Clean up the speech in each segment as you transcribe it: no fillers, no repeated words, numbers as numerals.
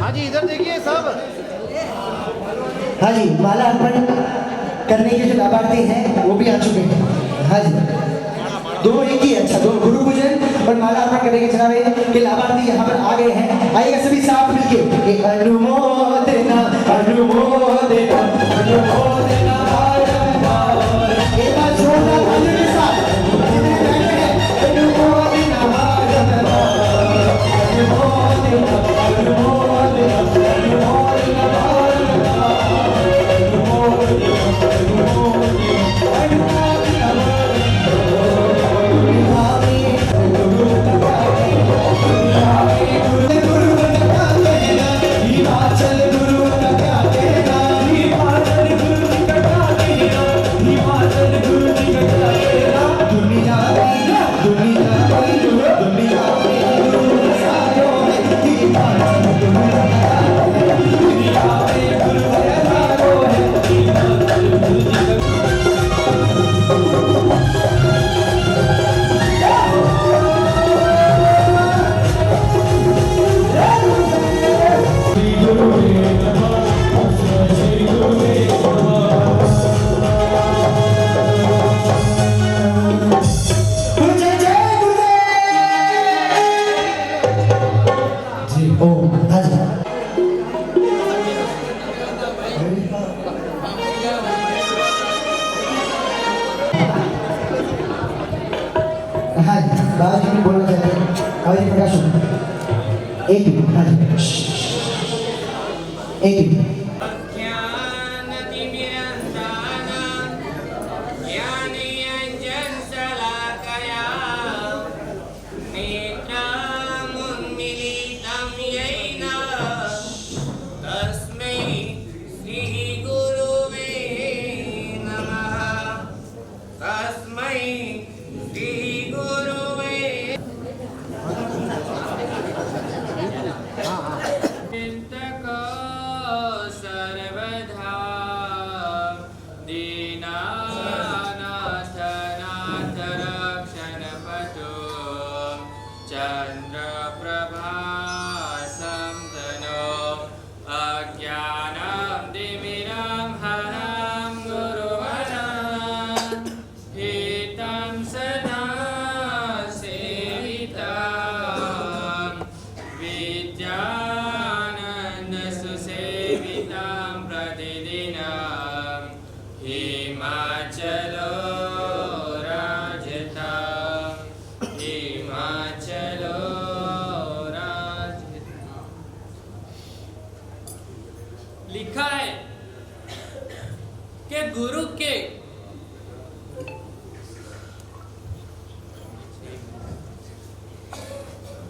हाँ जी, इधर देखिए सब। हाँ जी, माला अर्पण करने के जो लाभार्थी हैं वो भी आ चुके हैं। हाँ जी, दोनों एक ही है। अच्छा, दोनों गुरु पूजन और माला अर्पण करने के चढ़ावे के लाभार्थी यहाँ पर आ गए हैं। आइएगा सभी साथ मिलके अनुमोदना अनुमोदना अनुमोदना। एक बार जोरदार तालियों के साथ जितने बैठे हैं अनुमोदना अनुमोदना अनुमोदना लिखा है कि गुरु के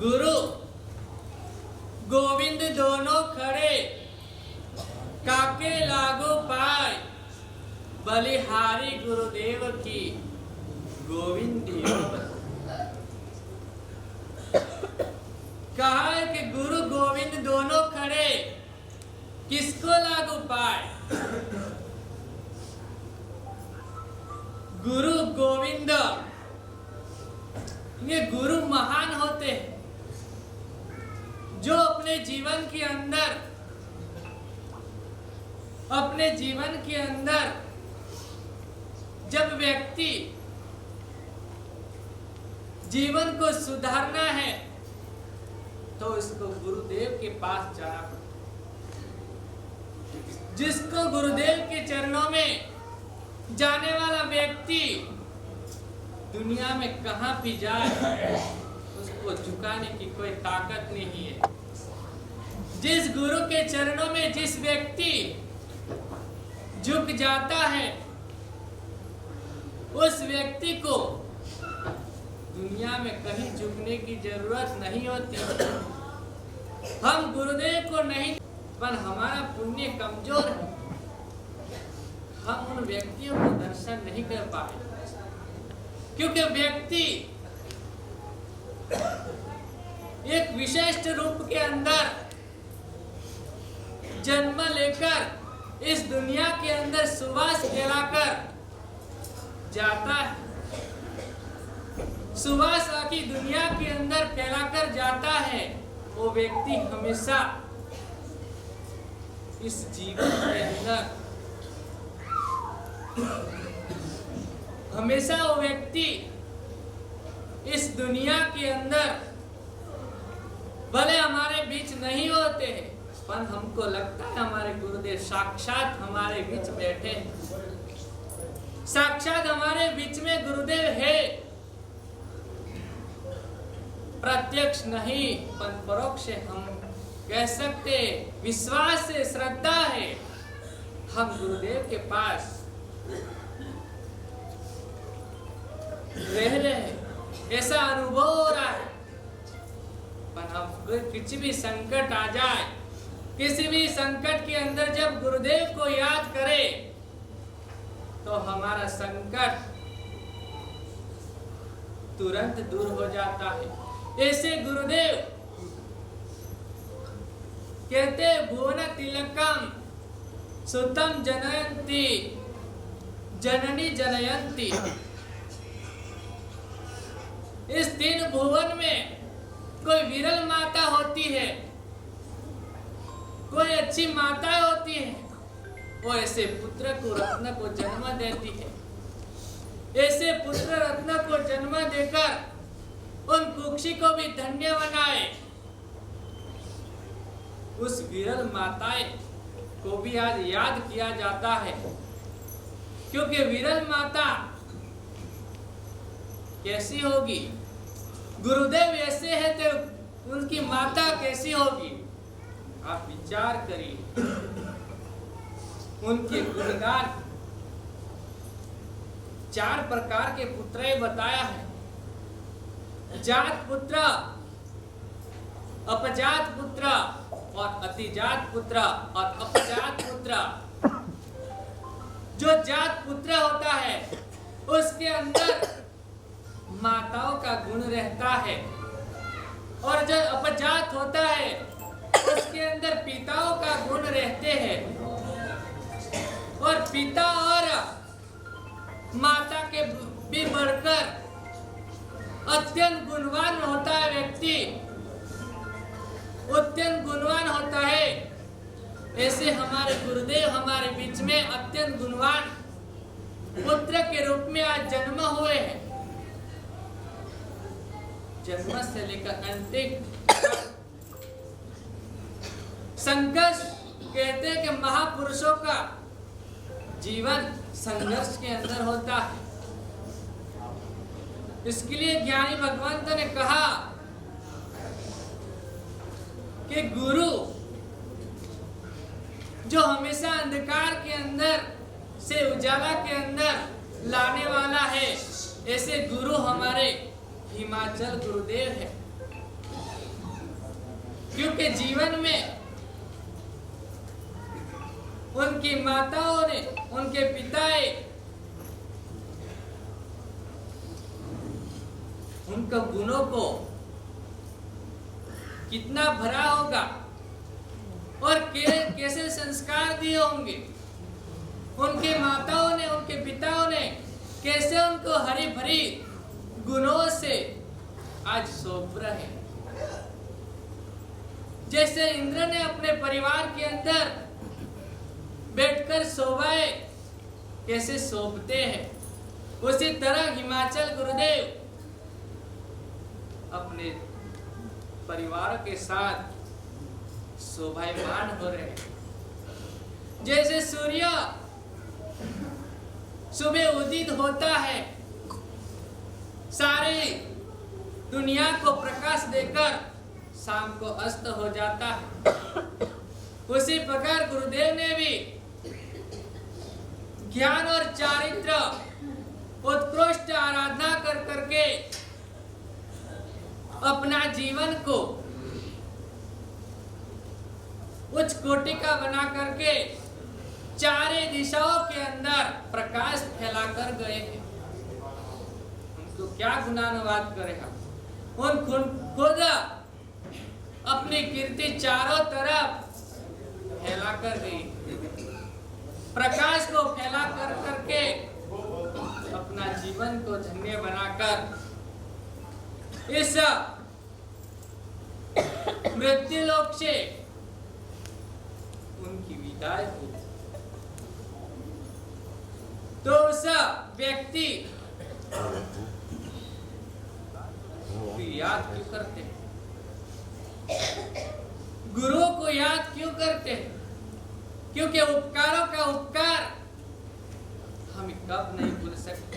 गुरु गोविंद दोनों खड़े काके लागो पाए बलिहारी गुरुदेव की गोविंद कहा है कि गुरु गोविंद दोनों खड़े किसको लागू पाए। गुरु गोविंद ये गुरु महान होते हैं जो अपने जीवन के अंदर जब व्यक्ति जीवन को सुधारना है तो उसको गुरुदेव के पास जाना पड़ता। जिसको गुरुदेव के चरणों में जाने वाला व्यक्ति दुनिया में कहां भी जाए उसको झुकाने की कोई ताकत नहीं है। जिस गुरु के चरणों में जिस व्यक्ति झुक जाता है उस व्यक्ति को दुनिया में कहीं झुकने की जरूरत नहीं होती। हम गुरुदेव को नहीं, पर हमारा पुण्य कमजोर है, हम उन व्यक्तियों को दर्शन नहीं कर पाए क्योंकि व्यक्ति एक विशिष्ट रूप के अंदर जन्म लेकर इस दुनिया के अंदर सुवास फैलाकर जाता है। सुवास की दुनिया के अंदर फैलाकर जाता है। वो व्यक्ति हमेशा इस जीवन के अंदर हमेशा वो व्यक्ति इस दुनिया के अंदर भले हमारे बीच नहीं होते हैं, पर हमको लगता है हमारे गुरुदेव साक्षात हमारे बीच बैठे हैं, साक्षात हमारे बीच में गुरुदेव है। प्रत्यक्ष नहीं पर परोक्ष हम कह सकते, विश्वास से, श्रद्धा है, हम गुरुदेव के पास रह रहे हैं, ऐसा अनुभव हो रहा है। पर हम कुछ भी संकट आ जाए, किसी भी संकट के अंदर जब गुरुदेव को याद करें तो हमारा संकट तुरंत दूर हो जाता है। ऐसे गुरुदेव कहते भुवन तिलकम सुतम जनयंती जननी जनयंती। इस तीन भुवन में कोई विरल माता होती है, कोई अच्छी माता होती है, वो ऐसे पुत्र को रत्न को जन्म देती है। ऐसे पुत्र रत्न को जन्म देकर उन कुक्षी को भी धन्य बनाए। उस विरल माताएं को भी आज याद किया जाता है, क्योंकि विरल माता कैसी होगी, गुरुदेव ऐसे है तो उनकी माता कैसी होगी। आप विचार करिए, उनके गुणगान 4 प्रकार के पुत्र बताया है, जात पुत्र, अपजात पुत्र और अतिजात पुत्र और अपजात पुत्र। जो जात पुत्र होता है उसके अंदर माताओं का गुण रहता है, और जो अपजात होता है उसके अंदर पिताओं का गुण रहते हैं। और पिता और माता के भी बढ़कर अत्यंत गुणवान होता है व्यक्ति, अत्यंत गुणवान होता है। ऐसे हमारे गुरुदेव हमारे बीच में अत्यंत गुणवान पुत्र के रूप में आज जन्म हुए हैं। जन्म से लेकर अंतिम संघर्ष, कहते हैं कि महापुरुषों का जीवन संघर्ष के अंदर होता है। इसके लिए ज्ञानी भगवंत ने कहा कि गुरु जो हमेशा अंधकार के अंदर से उजाला के अंदर लाने वाला है, ऐसे गुरु हमारे हिमाचल गुरुदेव है। क्योंकि जीवन में उनकी माताओं ने, उनके पिताएं उनके गुणों को कितना भरा होगा और कैसे संस्कार दिए होंगे। उनके माताओं ने, उनके पिताओं ने कैसे उनको हरी भरी गुणों से आज सौंप रहे। जैसे इंद्र ने अपने परिवार के अंदर बैठकर शोभाएं कैसे सौंपते हैं, उसी तरह हिमाचल गुरुदेव अपने परिवार के साथ शोभायमान हो रहे हैं। जैसे सूर्य सुबह उदित होता है, सारी दुनिया को प्रकाश देकर शाम को अस्त हो जाता है, उसी प्रकार गुरुदेव ने भी ज्ञान और चारित्र उत्कृष्ट आराधना कर करके अपना जीवन को उच्च कोटि का बना करके चारे दिशाओं के अंदर प्रकाश फैलाकर गए हैं। उनको क्या गुणानुवाद करें हम। उन खुद अपनी कीर्ति चारों तरफ फैलाकर गई, प्रकाश को फैला कर करके अपना जीवन को धन्य बनाकर इस मृत्यु लोक से उनकी विदाई हुई तो उस व्यक्ति को याद क्यों करते हैं? गुरुओं को याद क्यों करते हैं? क्योंकि उपकारों का उपकार हम कब नहीं भूल सकते।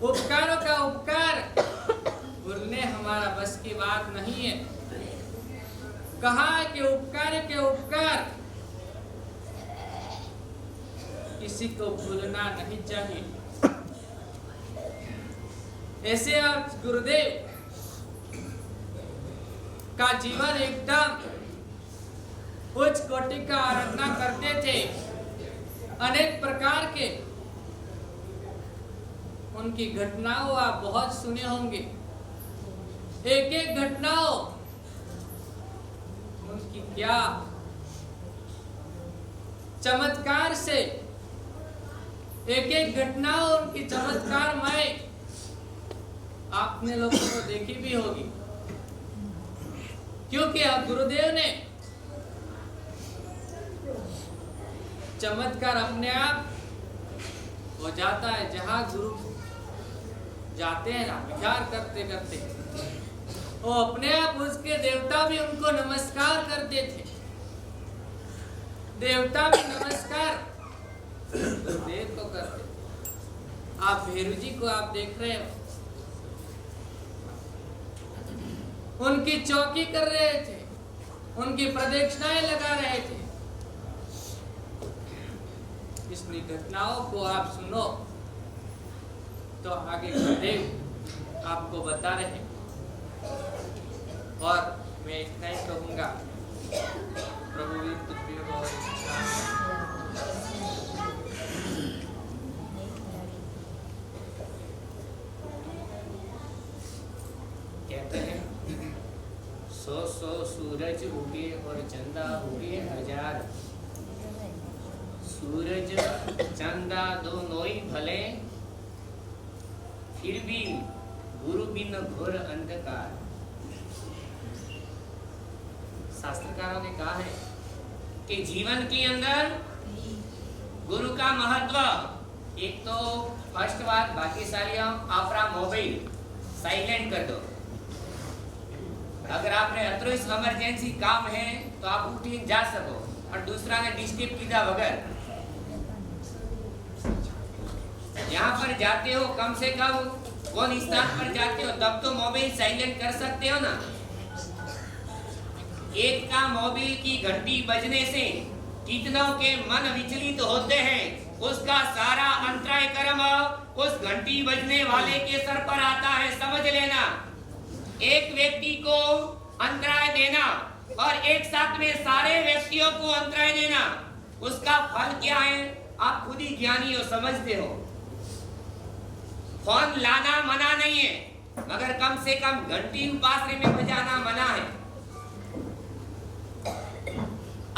उपकारों का उपकार भूलने हमारा बस की बात नहीं है। कहा कि उपकार के उपकार किसी को भूलना नहीं चाहिए। ऐसे आप गुरुदेव का जीवन एकदम उच्च कोटि का आराधना करते थे। अनेक प्रकार के उनकी घटनाओं आप बहुत सुने होंगे। एक एक घटनाओं उनकी क्या चमत्कार से एक एक घटनाओं उनकी चमत्कारमय आपने लोगों को देखी भी होगी। क्योंकि अब गुरुदेव ने चमत्कार अपने आप हो जाता है। जहां गुरु जाते हैं ना विचार करते करते वो अपने आप उसके देवता भी उनको नमस्कार करते थे। देवता भी नमस्कार गुरुदेव को करते थे। आप भैरू जी को आप देख रहे हो, उनकी चौकी कर रहे थे, उनकी प्रदक्षिणाएं लगा रहे थे। इस घटनाओं को आप सुनो तो आगे गुरुदेव आपको बता रहे हैं। और मैं इतना ही कहूंगा, प्रभु कहते हैं 100 सूरज उगे और चंदा उगे 1000। सूरज चंदा दोनों ही भले, फिर भी गुरु बिन घोर अंधकार। शास्त्रकारों ने कहा है कि जीवन के अंदर गुरु का महत्व, एक तो फर्स्ट बात भाग्यशाली आपका मोबाइल साइलेंट कर दो। अगर आपने अत्रोइस इमरजेंसी काम है तो आप उठी जा सको, और दूसरा ने डिस्टर्ब किया बगैर। यहाँ पर जाते हो कम से कम कौन स्थान पर जाते हो तब तो मोबाइल साइलेंट कर सकते हो ना। एक का मोबाइल की घंटी बजने से कितनों के मन विचलित होते हैं, उसका सारा अंतराय कर्म उस घंटी बजने वाले के सर पर आता है। समझ लेना, एक व्यक्ति को अंतराय देना और एक साथ में सारे व्यक्तियों को अंतराय देना, उसका फल क्या है आप खुद ही ज्ञानी हो, समझते हो। फोन लाना मना नहीं है, मगर कम से कम घंटी उपासने में बजाना मना है।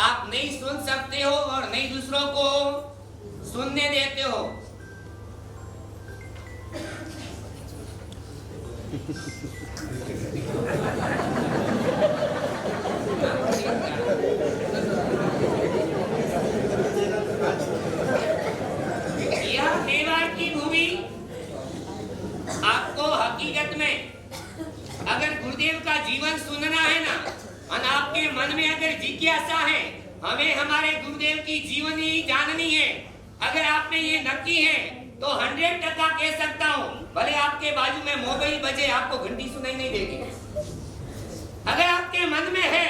आप नहीं सुन सकते हो और नहीं दूसरों को सुनने देते हो। यह मेवाड़ की भूमि आपको हकीकत में अगर गुरुदेव का जीवन सुनना है ना, और आपके मन में अगर जिज्ञासा है, हमें हमारे गुरुदेव की जीवनी जाननी है, अगर आपने ये नक्की है तो 100% कह सकता हूँ, भले आपके बाजू में मोबाइल बजे आपको घंटी सुनाई नहीं देगी। अगर आपके मन में है,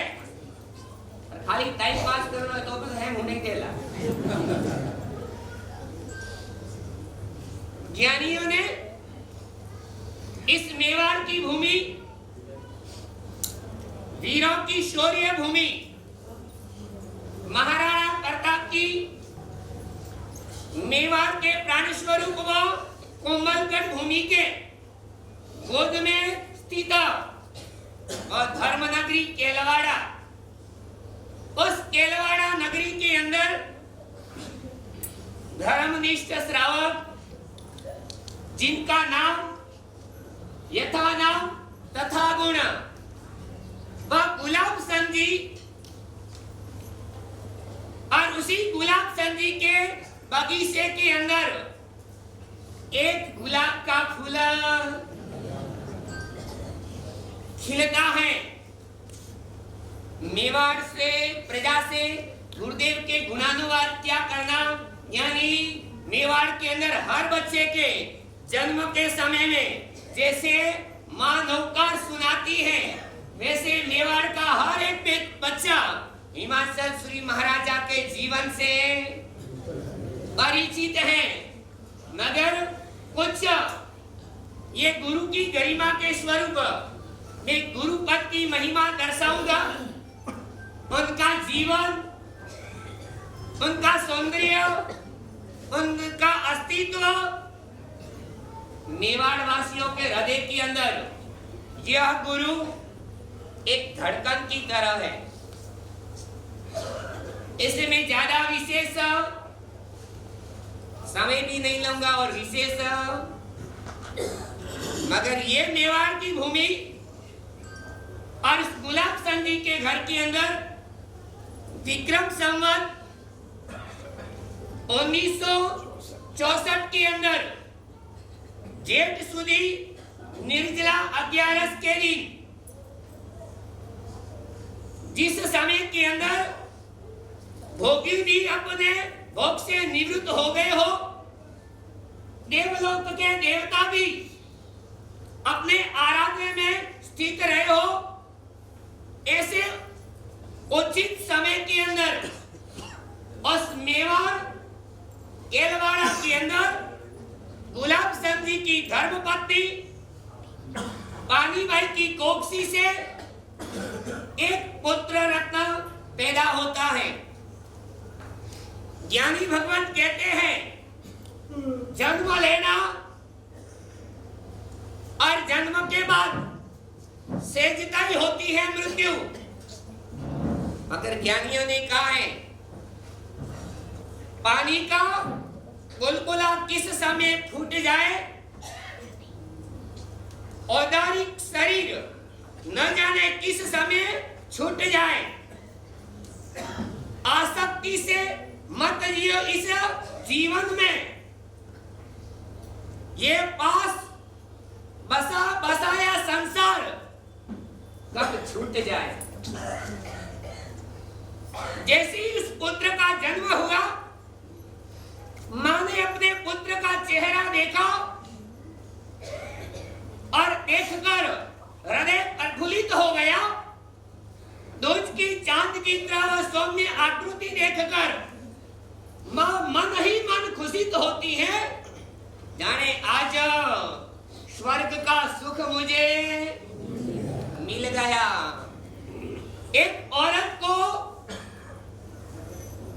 खाली टाइम पास करना है तो बस हैंग होने देला। ज्ञानियों ने इस मेवाड़ की भूमि, वीरों की शौर्य भूमि, महाराणा प्रताप की मेवाड़ के प्राण स्वरूप व कोमलगढ़ भूमि के गोद में स्थित और धर्म नगरी केलवाड़ा, उस केलवाड़ा नगरी के अंदर धर्मनिष्ठ श्रावक जिनका नाम यथा नाम तथा गुण व गुलाब सिंह जी और उसी गुलाब चंद जी के बगीचे के अंदर एक गुलाब का फूल खिलता है। मेवाड़ से प्रजा से गुरुदेव के गुणानुवाद क्या करना, यानी मेवाड़ के अंदर हर बच्चे के जन्म के समय में जैसे माँ नौकार सुनाती है, वैसे मेवाड़ का हर एक बच्चा हिमाचल श्री महाराजा के जीवन से परिचित है। मगर कुछ ये गुरु की गरिमा के स्वरूप मैं गुरु पद की महिमा दर्शाऊंगा। उनका जीवन, उनका सौंदर्य, उनका अस्तित्व मेवाड़ वासियों के हृदय के अंदर यह गुरु एक धड़कन की तरह है। इसमें ज्यादा विशेष समय भी नहीं लूंगा और विशेष, मगर ये मेवाड़ की भूमि और इस गुलाब चंद जी के घर के अंदर विक्रम संवत 1964 के अंदर जेठ सुदी निर्जला 11 के दिन, जिस समय के अंदर भोगी भी अपने भोग से निवृत्त हो गए हो, देवलोक के देवता भी अपने आराधना में स्थित रहे हो, ऐसे उचित समय के अंदर उस मेवाड़ केलवाड़ा के अंदर गुलाब चंद जी की धर्मपत्नी पानीबाई की कोखसी से एक पुत्र रत्न पैदा होता है। ज्ञानी भगवान कहते हैं जन्म लेना और जन्म के बाद सहजता ही होती है मृत्यु, मगर ज्ञानियों ने कहा है पानी का बुलबुला किस समय फूट जाए, औदारिक शरीर न जाने किस समय छूट जाए, आसक्ति से मत जियो इस जीवन में, ये पास बसाया संसार कब छूट जाए। जैसे ही उस पुत्र का जन्म हुआ, मां ने अपने पुत्र का चेहरा देखा और देखकर हृदय प्रफुल्लित हो गया। दूज की चांद की तरह सौम्य आकृति देखकर मां मन ही मन खुशित होती है, जाने आज स्वर्ग का सुख मुझे मिल गया। एक औरत को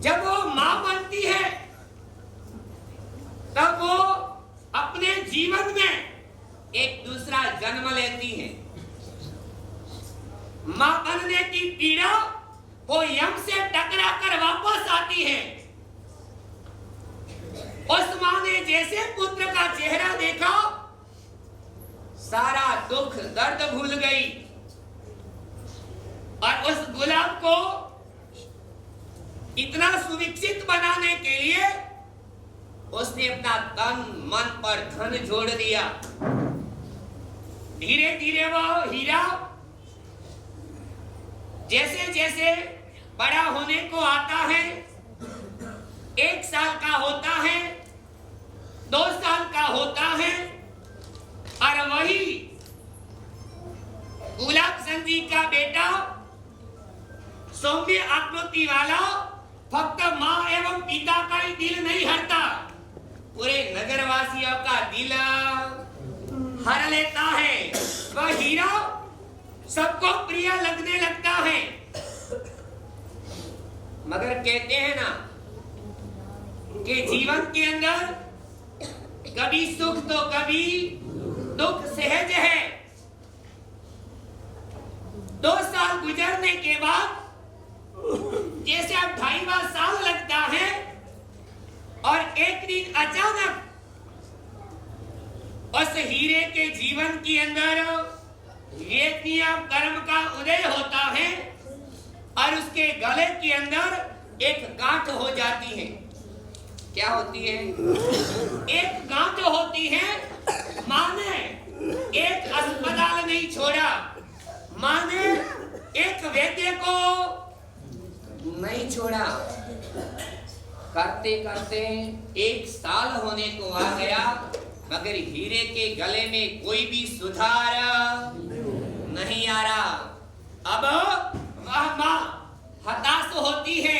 जब वो मां बनती है तब वो अपने जीवन में एक दूसरा जन्म लेती है। मां बनने की पीड़ा वो यम से टकरा कर वापस आती है। उस मां ने जैसे पुत्र का चेहरा देखा, सारा दुख दर्द भूल गई और उस गुलाब को इतना सुविकसित बनाने के लिए उसने अपना तन मन पर धन जोड़ दिया। धीरे धीरे वह हीरा जैसे जैसे बड़ा होने को आता है, 1 साल का होता है, 2 साल का होता है, और वही गुलाब चंद जी का बेटा सौम्य आकृति वाला फक्त मां एवं पिता का ही दिल नहीं हरता, पूरे नगरवासियों का दिल हर लेता है। वह हीरा सबको प्रिय लगने लगता है। मगर कहते हैं ना कि जीवन के अंदर कभी सुख तो कभी दुख सहज है। 2 साल गुजरने के बाद जैसे अब 2.5 साल लगता है और एक दिन अचानक उस हीरे के जीवन के अंदर वेदनीय कर्म का उदय होता है और उसके गले के अंदर एक गांठ हो जाती है। क्या होती है? एक गांठ होती है। माँ ने एक अस्पताल नहीं छोड़ा, माँ ने एक वैद्य को नहीं छोड़ा। करते करते 1 साल होने को आ गया, मगर हीरे के गले में कोई भी सुधार नहीं आ रहा। अब वह माँ हताश होती है,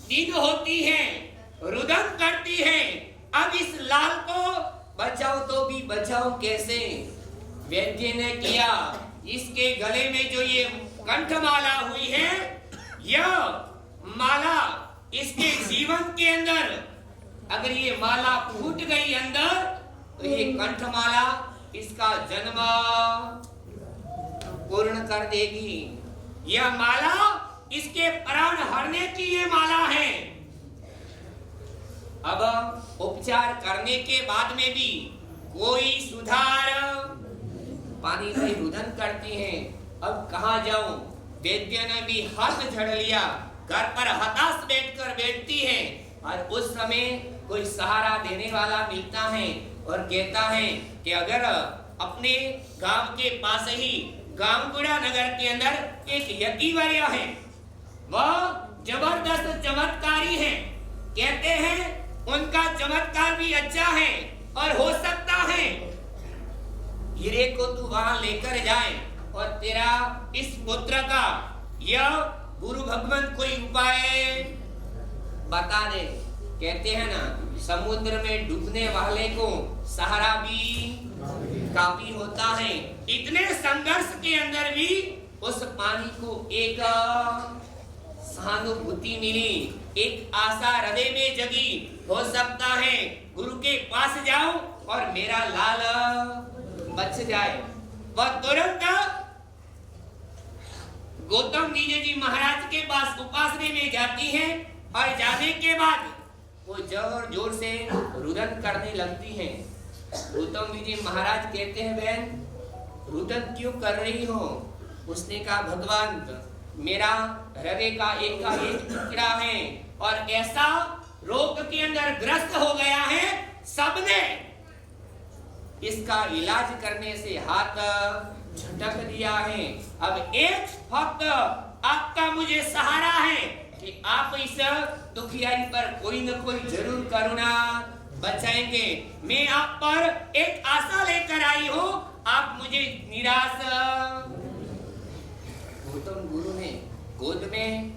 दीन होती है, रुदन करती है। अब इस लाल को बचाओ तो भी बचाओ कैसे? वैद्य ने किया, इसके गले में जो ये कंठमाला हुई है, यह माला इसके जीवन के अंदर, अगर ये माला फूट गई अंदर, तो ये कंठमाला इसका जन्म पूर्ण कर देगी। यह माला इसके प्राण हरने की ये माला है। अब उपचार करने के बाद में भी कोई सुधार, पानी से रुदन करती है। अब कहाँ जाऊं? वैद्य ने भी हाथ झड़ लिया, घर पर हताश बैठती है। और उस समय कोई सहारा देने वाला मिलता है और कहता है कि अगर अपने गांव के पास ही गांवगुड़ा नगर के अंदर एक यतिवर्य है, वह जबरदस्त चमत्कारी है। कहते हैं उनका चमत्कार भी अच्छा है और हो सकता है हीरे को तू वहां लेकर जाए और तेरा इस पुत्र का यह गुरु भगवान कोई उपाय बता दे। कहते हैं ना, समुद्र में डूबने वाले को सहारा भी काफी होता है। इतने संघर्ष के अंदर भी उस पानी को एक सहानुभूति मिली, एक आशा हृदय में जगी। हो सकता है गुरु के पास जाऊं और मेरा लाल बच जाए। वह तुरंत गौतम जी महाराज के पास उपासने में जाती है और जाने के बाद वो जोर जोर से रुदन करने लगती है। गौतम जी महाराज कहते हैं, बहन रुदन क्यों कर रही हो? उसने कहा, भगवान मेरा हृदय का एक टुकड़ा है और ऐसा रोग के अंदर ग्रस्त हो गया है, सबने इसका इलाज करने से हाथ झटक दिया है। अब एक फक्त आपका मुझे सहारा है कि आप इस दुखियारी पर कोई न कोई जरूर करुणा बचाएंगे। मैं आप पर एक आशा लेकर आई हूँ, आप मुझे निराश। गौतम गुरु ने गोद में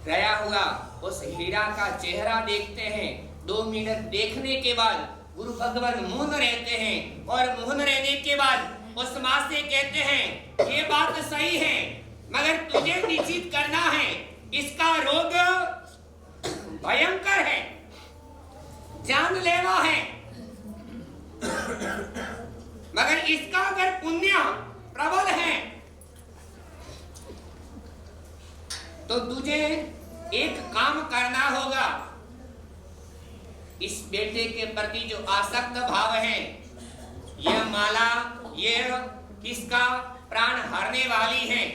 गया हुआ उस हीरा का चेहरा देखते हैं। 2 मिनट देखने के बाद गुरु भगवान मौन रहते हैं और मौन रहने के बाद उस माँ से कहते हैं, ये बात सही है, मगर तुझे निश्चित करना है, इसका रोग भयंकर है, जानलेवा है, मगर इसका अगर पुण्य प्रबल है तो तुझे एक काम करना होगा। इस बेटे के प्रति जो आसक्त भाव है, यह माला यह इसका प्राण हरने वाली है।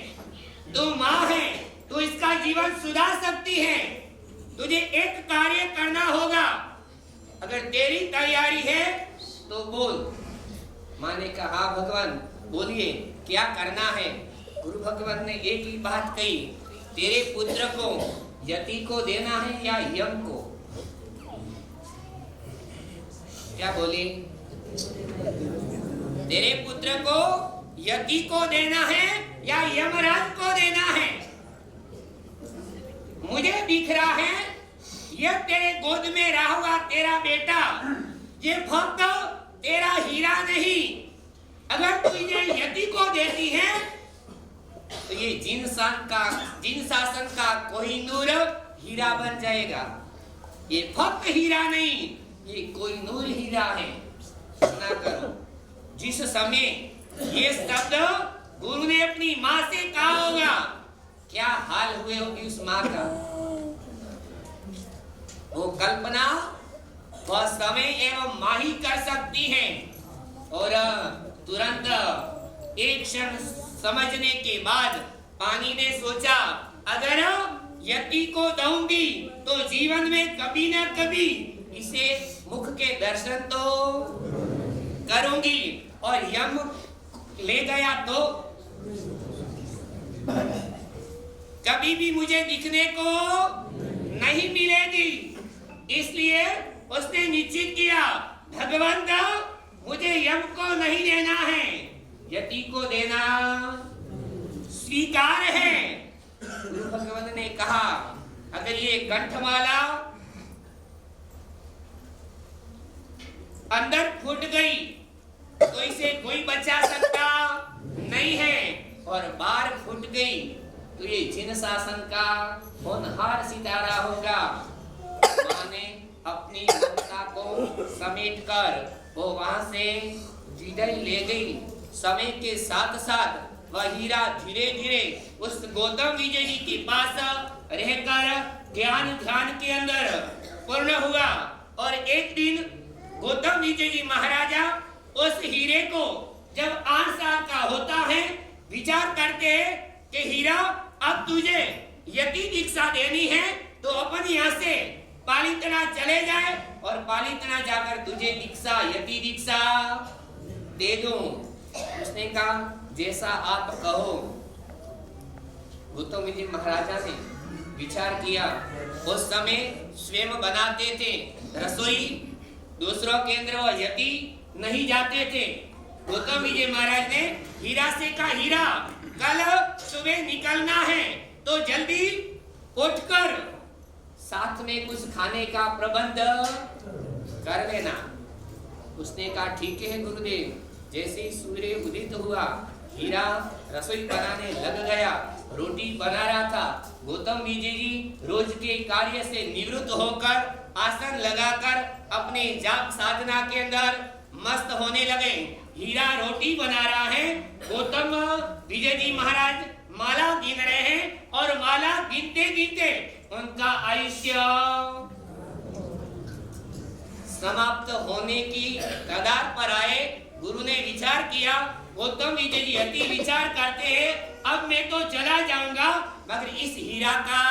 तू माँ है, तू इसका जीवन सुधार सकती है। तुझे एक कार्य करना होगा, अगर तेरी तैयारी है तो बोल। माँ ने कहा, हाँ भगवान बोलिए क्या करना है। गुरु भगवान ने एक ही बात कही, तेरे पुत्र को यति को देना है या यम को? क्या बोले? तेरे पुत्र को यति को देना है या यमराज को देना है? मुझे दिख रहा है यह तेरे गोद में रहा हुआ तेरा बेटा, ये भक्त तेरा हीरा नहीं। अगर तुझे यति को देती है तो ये जिन शासन का कोहिनूर हीरा बन जाएगा। ये भक्त हीरा नहीं, ये कोहिनूर हीरा है। सुना करो, जिस समय ये शब्द गुरु ने अपनी माँ से कहा होगा, क्या हाल हुए होगी उस माँ का। वो कल्पना वह समय एवं माँ ही कर सकती है। और तुरंत एक क्षण समझने के बाद पानी ने सोचा, अगर यति को दूंगी तो जीवन में कभी ना कभी इसे मुख के दर्शन तो करूंगी, और यम ले गया तो कभी भी मुझे दिखने को नहीं मिलेगी। इसलिए उसने निश्चित किया, भगवंत मुझे यम को नहीं देना है, यति को देना स्वीकार है। गुरु भगवंत ने कहा, अगर ये कंठमाला अंदर फूट गई तो इसे कोई बचा सकता नहीं है, और बाहर फूट गई तो ये जिन शासन का होनहार सितारा होगा। मां ने अपनी ममता को समेटकर वो वहां से विदाई ले गई। समय के साथ साथ वह हीरा धीरे धीरे उस गौतम विजय जी के पास रहकर ज्ञान ध्यान के अंदर पूर्ण हुआ, और एक दिन गौतम विजय जी महाराजा उस हीरे को जब 8 साल का होता है, विचार करते हैं कि हीरा अब तुझे यति दीक्षा देनी है तो अपन यहाँ से पालितना चले जाए और पालितना जाकर तुझे दीक्षा यति दीक्षा दे दूं। उसने कहा, जैसा आप कहो। गौतम विजय महाराजा ने विचार किया। उस समय स्वयं बनाते थे रसोई, दूसरों के अंदर वो यति नहीं जाते थे। गौतम विजय महाराज ने हीरा से कहा, हीरा कल सुबह निकलना है तो जल्दी उठकर साथ में कुछ खाने का प्रबंध कर लेना। उसने कहा, ठीक है गुरुदेव। जैसे ही सूर्य उदित हुआ, हीरा रसोई बनाने लग गया, रोटी बना रहा था। गौतम विजय जी रोज के कार्य से निवृत्त होकर आसन लगाकर अपने जाप साधना के अंदर मस्त होने लगे। हीरा रोटी बना रहा है, गौतम विजय जी महाराज माला गिन रहे हैं, और माला गिनते गिनते उनका आयुष्य समाप्त होने की कगार पर आए। गुरु ने विचार किया, गौतम विजय जी अति विचार करते हैं, अब मैं तो चला जाऊंगा, मगर इस हीरा का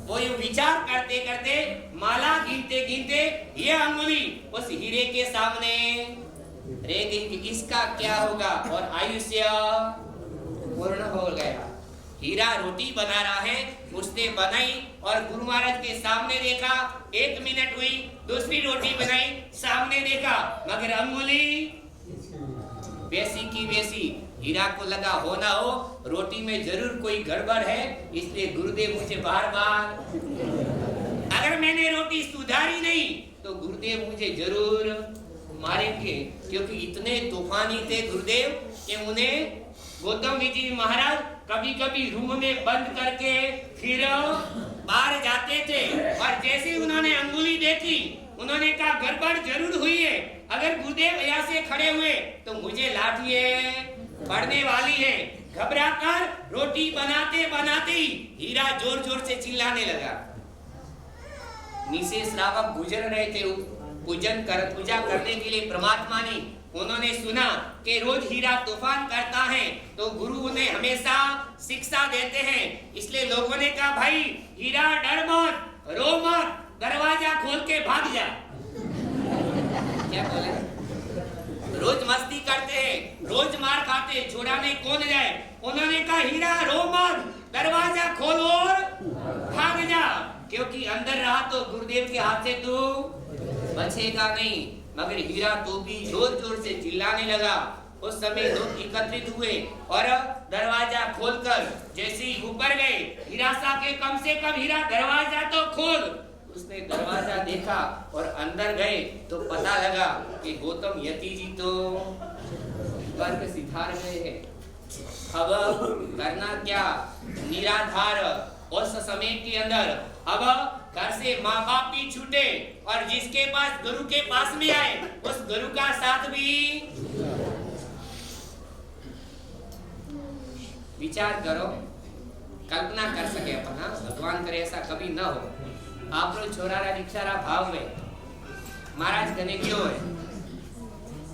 वो विचार करते करते माला गिनते गिनते ये अंगुली उस हीरे के सामने रह गई कि इसका क्या होगा, और आयुष्य पूर्ण हो गया। हीरा रोटी बना रहा है, उसने बनाई और गुरु महाराज के सामने देखा। 1 मिनट हुई, दूसरी रोटी बनाई, सामने देखा, मगर अंगुली वैसी की वैसी। हीरा को लगा, हो ना हो रोटी में जरूर कोई गड़बड़ है, इसलिए गुरुदेव मुझे बार बार, अगर मैंने रोटी सुधारी नहीं तो गुरुदेव मुझे जरूर मारेंगे, क्योंकि इतने तूफानी थे गुरुदेव कि उन्हें गौतम विजय महाराज कभी कभी रूम में बंद करके फिर बाहर जाते थे। और जैसे उन्होंने अंगुली देखी, उन्होंने कहा गड़बड़ जरूर हुई है, अगर गुरुदेव यहाँ से खड़े हुए तो मुझे लाठिए पड़ने वाली है। घबरा कर रोटी बनाते बनाते ही हीरा जोर जोर से चिल्लाने लगा। नीचे श्रावक गुजर रहे थे पूजा करने के लिए परमात्मा ने। उन्होंने सुना कि रोज हीरा तूफान करता है, तो गुरु उन्हें हमेशा शिक्षा देते हैं। इसलिए लोगों ने कहा, भाई हीरा डर मत, रो मत, दरवाजा खोल के भाग जा। क्या बोले? रोज मस्ती करते हैं, रोज मार खाते, छुड़ाने कौन जाए। उन्होंने कहा, हीरा रो मत, दरवाजा खोल और भाग जा, क्योंकि अंदर रहा तो गुरुदेव के हाथ से तू बचेगा नहीं। मगर हीरा तो भी जोर जोर से चिल्लाने लगा। उस समय लोग एकत्रित हुए और दरवाजा खोलकर जैसे ही ऊपर गए, हीरा सा के कम से कम हीरा दरवाजा तो खोल। उसने दरवाजा देखा और अंदर गए तो पता लगा कि गौतम यति जी तो स्वर्ग सिधार गए हैं। अब करना क्या? निराधार उस समय के अंदर अब घर से माँ बाप भी छूटे और जिसके पास गुरु के पास में आए उस गुरु का साथ भी। विचार करो, कल्पना कर सके अपन, भगवान करे ऐसा कभी न हो। आप लोग छोरारा दीक्षारा भाव में महाराज कने क्यों है?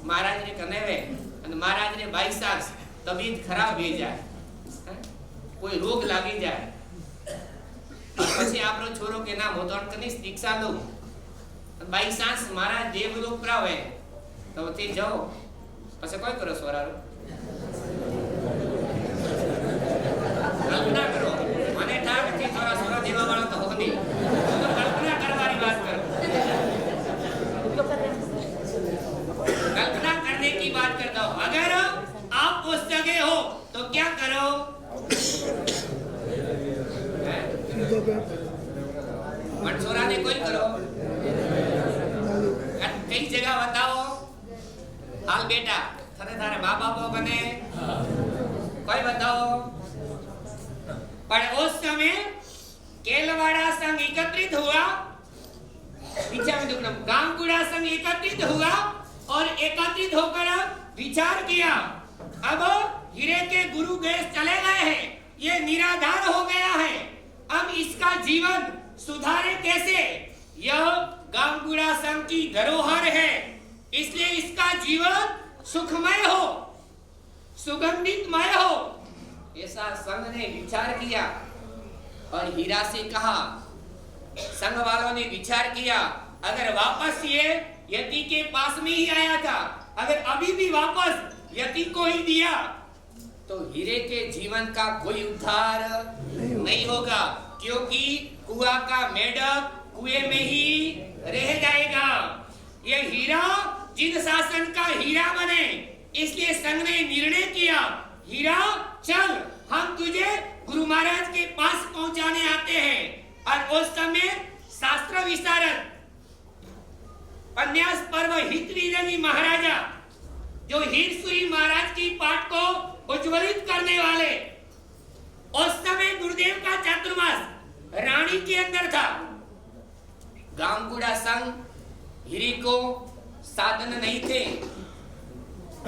महाराज ने कने वे महाराज ने 22 साल तबीयत खराब हो जाए, कोई रोग लागी जाए પછી આપણો છોરો કે ના હું તો કનીશ દીક્ષા લઉં બાઈ સાંસ મારા દેવલોક પ્રાવે તો તે જાઓ પછી કોઈ કરો સોરારો કલ્પના કરો મને ઠાક કે થોડા સોરા દેવા વાળો તો હો નહીં તો કલ્પના કરવાની વાત કરો कल्पना करने की बात करता हूं अगर आप उस जगह हो तो क्या करो मंसूरा ने कोई करो कई जगह बताओ हाल बेटा थारे थारे माँ बाप बने कोई बताओ पर उस समय केलवाड़ा संघ एकत्रित हुआ पीछे में देखना गांगुड़ा संघ एकत्रित हुआ और एकत्रित होकर विचार किया अब हीरे के गुरु गैस चले गए हैं ये निराधार हो गया है अब इसका जीवन सुधारे कैसे यह गांगुड़ा संघ की धरोहर है इसलिए इसका जीवन सुखमय हो सुगंधितमय हो ऐसा संघ ने विचार किया और हीरा से कहा संघ वालों ने विचार किया अगर वापस ये यति के पास में ही आया था अगर अभी भी वापस यति को ही दिया तो हीरे के जीवन का कोई उद्धार नहीं होगा क्योंकि कुआं का मेढक कुएं में ही रह जाएगा ये हीरा जिन शासन का हीरा बने इसलिए संघ ने निर्णय किया हीरा चल हम तुझे गुरु महाराज के पास पहुंचाने आते हैं और उस समय शास्त्र विशारद अन्यास पर्व हितवीरनी महाराजा जो हीरसुरी महाराज की पाठ को उज्ज्वलित करने वाले उस समय गुरुदेव का चातुर्मास रानी के अंदर था गांगुड़ा संघ हीरे को साधन नहीं थे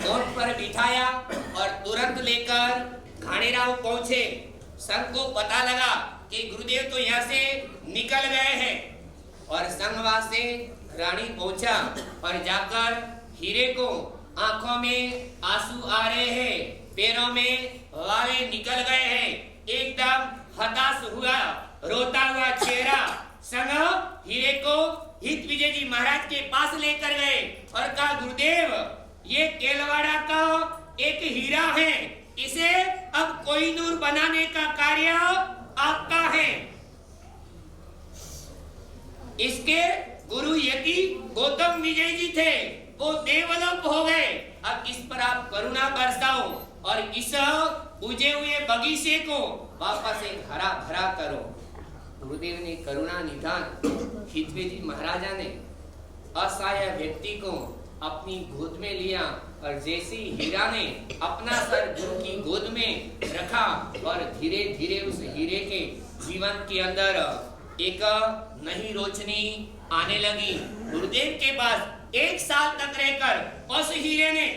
ओट पर बिठाया और तुरंत लेकर घाणेराव पहुंचे संघ को पता लगा कि गुरुदेव तो यहाँ से निकल गए हैं और संघवास से रानी पहुंचा और जाकर हीरे को आंखों में आंसू आ रहे हैं पैरों में वाले निकल गए हैं एकदम हताश हुआ रोता हुआ चेहरा संग हीरे को हित विजय जी महाराज के पास लेकर गए और कहा गुरुदेव ये केलवाड़ा का एक हीरा है इसे अब कोहिनूर बनाने का कार्य आपका है इसके गुरु यति गौतम विजय जी थे वो देवलोक हो गए अब इस पर आप करुणा बरसाओ और इस बुझे हुए बगीचे को वापस एक हरा भरा करो गुरुदेव ने करुणा निधान हितवे जी महाराजा ने असहाय व्यक्ति को अपनी गोद में लिया और जैसे हीरा ने अपना सर गुरु की गोद में रखा और धीरे धीरे उस हीरे के जीवन के अंदर एक नई रोशनी आने लगी गुरुदेव के पास 1 साल तक रहकर उस हीरे ने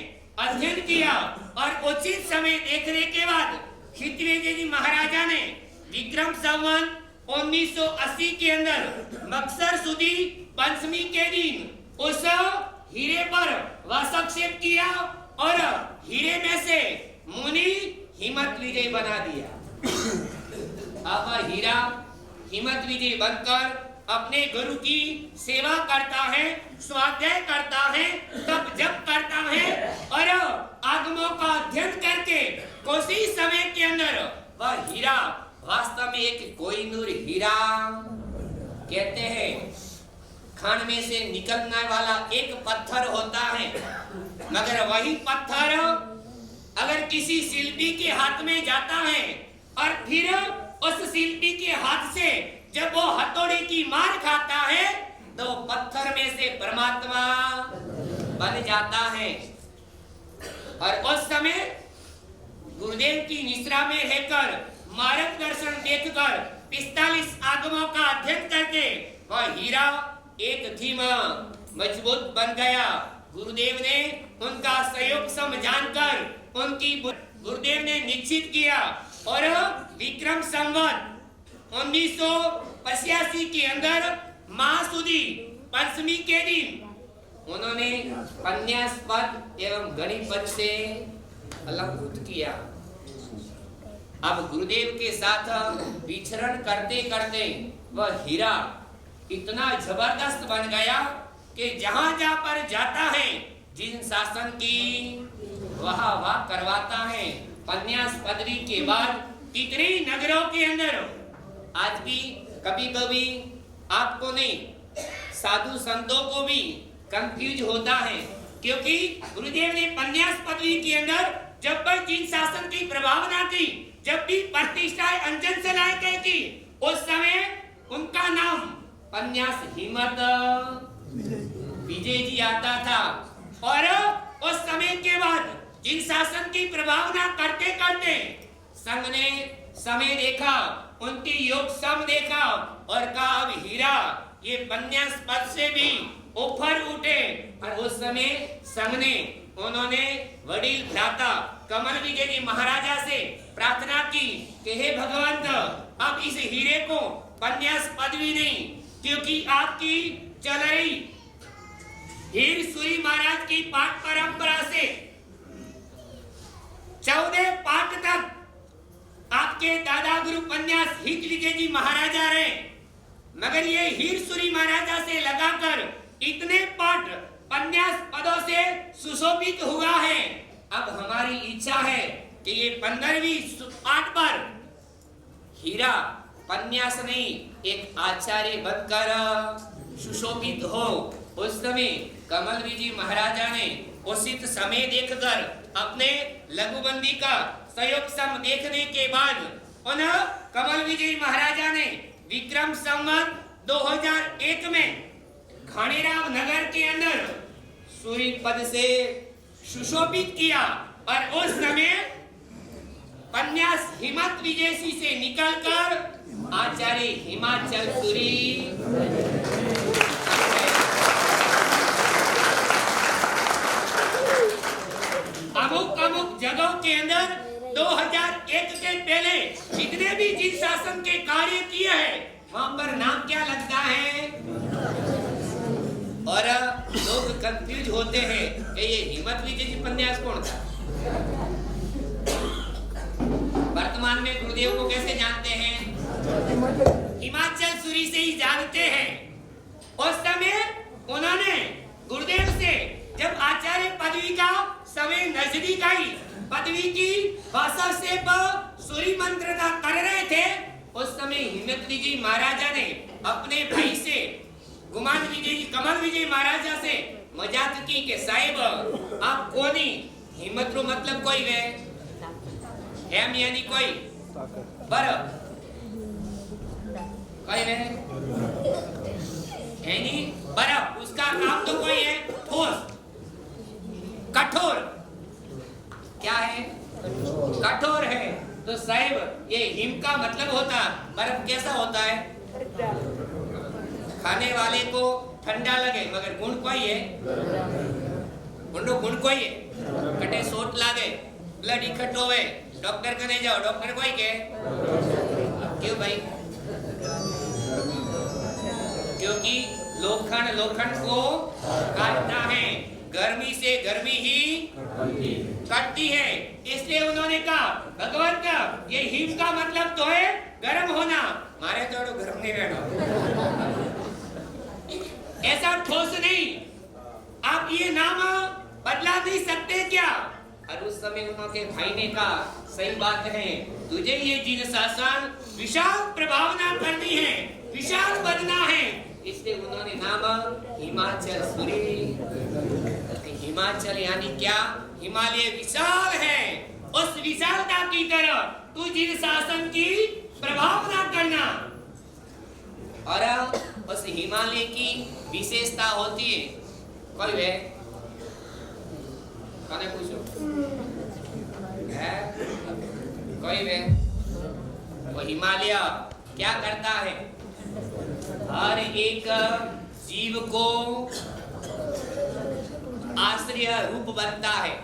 अध्ययन किया और उचित समय देखने के बाद हितवेद जी महाराजा ने विक्रम संवत 1980 के अंदर मक्सर सुदी पंचमी के दिन उस हीरे पर हस्तक्षेप किया और हीरे में से मुनि हिम्मत विजय बना दिया अब हीरा हिम्मत विजय बनकर अपने गुरु की सेवा करता है स्वाध्याय करता है तब जप करता है और आगमों का अध्ययन करके कुछ ही समय के अंदर वह हीरा वास्तव में एक कोहिनूर हीरा कहते हैं खान में से निकलने वाला एक पत्थर होता है मगर वही पत्थर अगर किसी शिल्पी के हाथ में जाता है और फिर उस शिल्पी के हाथ से जब वो हथौड़े की मार खाता है तो पत्थर में से परमात्मा बन जाता है और उस समय गुरुदेव की निश्रा में रहकर मार्गदर्शन देखकर 45 आगमों का अध्ययन करके वह हीरा एक धीमा मजबूत बन गया गुरुदेव ने उनका सहयोग समझाकर उनकी गुरुदेव ने निश्चित किया और विक्रम संवत 1985 के अंदर महासुदी पंचमी के दिन उन्होंने पन्यास पद एवं गणित पद से अलंकृत किया अब गुरुदेव के साथ विचरण करते करते वह हीरा इतना जबरदस्त बन गया कि जहां जहां पर जाता है जिन शासन की वाह करवाता है। पन्यास पदवी के बाद कितने नगरों के अंदर आज भी कभी कभी आपको नहीं, साधु संतों को भी कंफ्यूज होता है, क्योंकि गुरुदेव ने पन्यास पदवी के अंदर जब पर जिन शासन की प्रभावना थी, जब भी प्रतिष्ठाएं अंजन से लाए गई थी, उस समय उनका नाम पन्यास हिम्मत विजय जी आता था। और उस समय के बाद जिन शासन की प्रभावना करते करते संघ ने समय देखा, उनकी योग सम देखा और कहा अब हीरा ये पन्यास पद से भी ऊपर उठे। और उस समय संघ ने उन्होंने वडील भ्राता कमल विजय जी महाराजा से प्रार्थना की कि हे भगवंत, अब इस हीरे को पन्यास पदवी नहीं, क्योंकि आपकी चल रही हीर सूरी महाराज की पाठ परंपरा से 14 पाठ तक आपके दादा गुरु पन्यास हित विजय जी महाराजा रहे, मगर ये हीर सूरी महाराजा से लगाकर इतने पाठ पन्यास पदों से सुशोभित हुआ है। अब हमारी इच्छा है कि ये 15वीं पाठ पर हीरा पन्यास नहीं, एक आचार्य बनकर सुशोभित हो। उस समय कमल विजय महाराजा ने उचित समय देखकर अपने लघुबंदी का सहयोग सम देखने के बाद उन कमल विजय महाराजा ने विक्रम संवत 2001 में घाणीराव नगर के अंदर सूरी पद से सुशोभित किया। और उस समय पन्यास हिम्मत विजयसी से निकलकर आचार्य हिमाचल सूरी अमुक जगहों के अंदर 2001 के पहले जितने भी जिन शासन के कार्य किए हैं वहां पर नाम क्या लगता है, और लोग कंफ्यूज होते हैं कि ये हिम्मत विजय जी पन्यास कौन था। वर्तमान में गुरुदेव को कैसे जानते हैं, हिमाचल सूरी से ही जानते हैं। उस समय उन्होंने गुरुदेव से जब आचार्य पदवी का समय नजदीक आई, पदवी की भाषा से सूरी मंत्रता कर रहे थे, उस समय हिम्मत विजय महाराजा ने अपने भाई से गुमान विजय जी कमल विजय महाराजा से मजाक की कि साहिब आप कोनी हिम्मत रो मतलब कोई वे हेम यानी कोई बर कोई वे यानी बर्फ, उसका काम तो कोई है ठोस कठोर, क्या है कठोर है। तो साहिब ये हिम का मतलब होता बर्फ कैसा होता है, खाने वाले को ठंडा लगे मगर गुण कोई है, गुण कोई है, कटे सोट लागे ब्लड इकट्ठ होवे डॉक्टर कने जाओ डॉक्टर कोई के क्यों भाई, क्योंकि लोखंड को काटता है, गर्मी से गर्मी ही कटती है। इसलिए उन्होंने कहा भगवान का ये हिम का मतलब तो है गर्म होना, मारे तो गर्म नहीं रहना, ऐसा ठोस नहीं। आप ये नाम बदला नहीं सकते क्या। और उस समय उन्होंने भाई ने कहा सही बात है, तुझे ये जिन शासन विशाल प्रभावना करनी है, विशाल बनना है, इसलिए उन्होंने नाम हिमाचल सूरी। हिमाचल यानी क्या, हिमालय विशाल है, उस विशालता की तरह तू जिन शासन की प्रभावना करना। और उस हिमालय की विशेषता होती है, कोई वे कने पूछो है कोई वे, वो हिमालय क्या करता है, हर एक जीव को आश्रय रूप बनता है।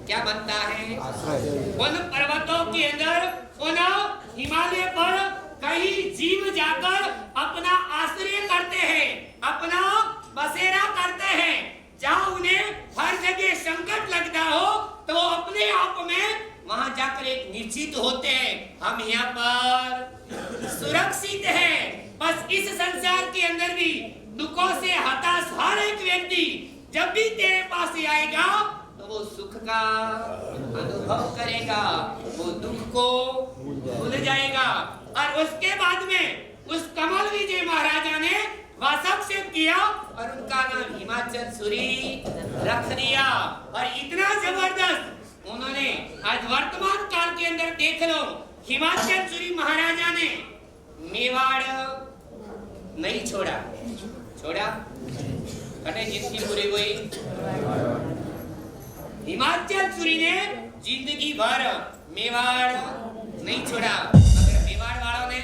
क्या बनता है, उन पर्वतों के अंदर उन हिमालय पर कई जीव जाकर अपना आश्रय करते हैं, अपना बसेरा करते हैं। जहाँ उन्हें हर जगह संकट लगता हो तो अपने आप में वहां जाकर एक निश्चित होते हैं, हम यहाँ पर सुरक्षित हैं। बस संसार के अंदर भी दुखों से हताश हर एक व्यक्ति जब भी तेरे पास आएगा तो वो सुख का अनुभव करेगा, वो दुख को भूल जाएगा। और उसके बाद में उस कमल विजय महाराजा ने वासक्षेप किया और उनका नाम हिमाचल सूरी रख दिया। और इतना जबरदस्त उन्होंने आज वर्तमान काल के अंदर देख लो, हिमाचल सूरी महाराजा ने मेवाड़ नहीं छोड़ा, कटे जिंदगी पूरी हुई। हिमाचल सूरी ने जिंदगी भर मेवाड़ नहीं छोड़ा, मगर मेवाड़ वालों ने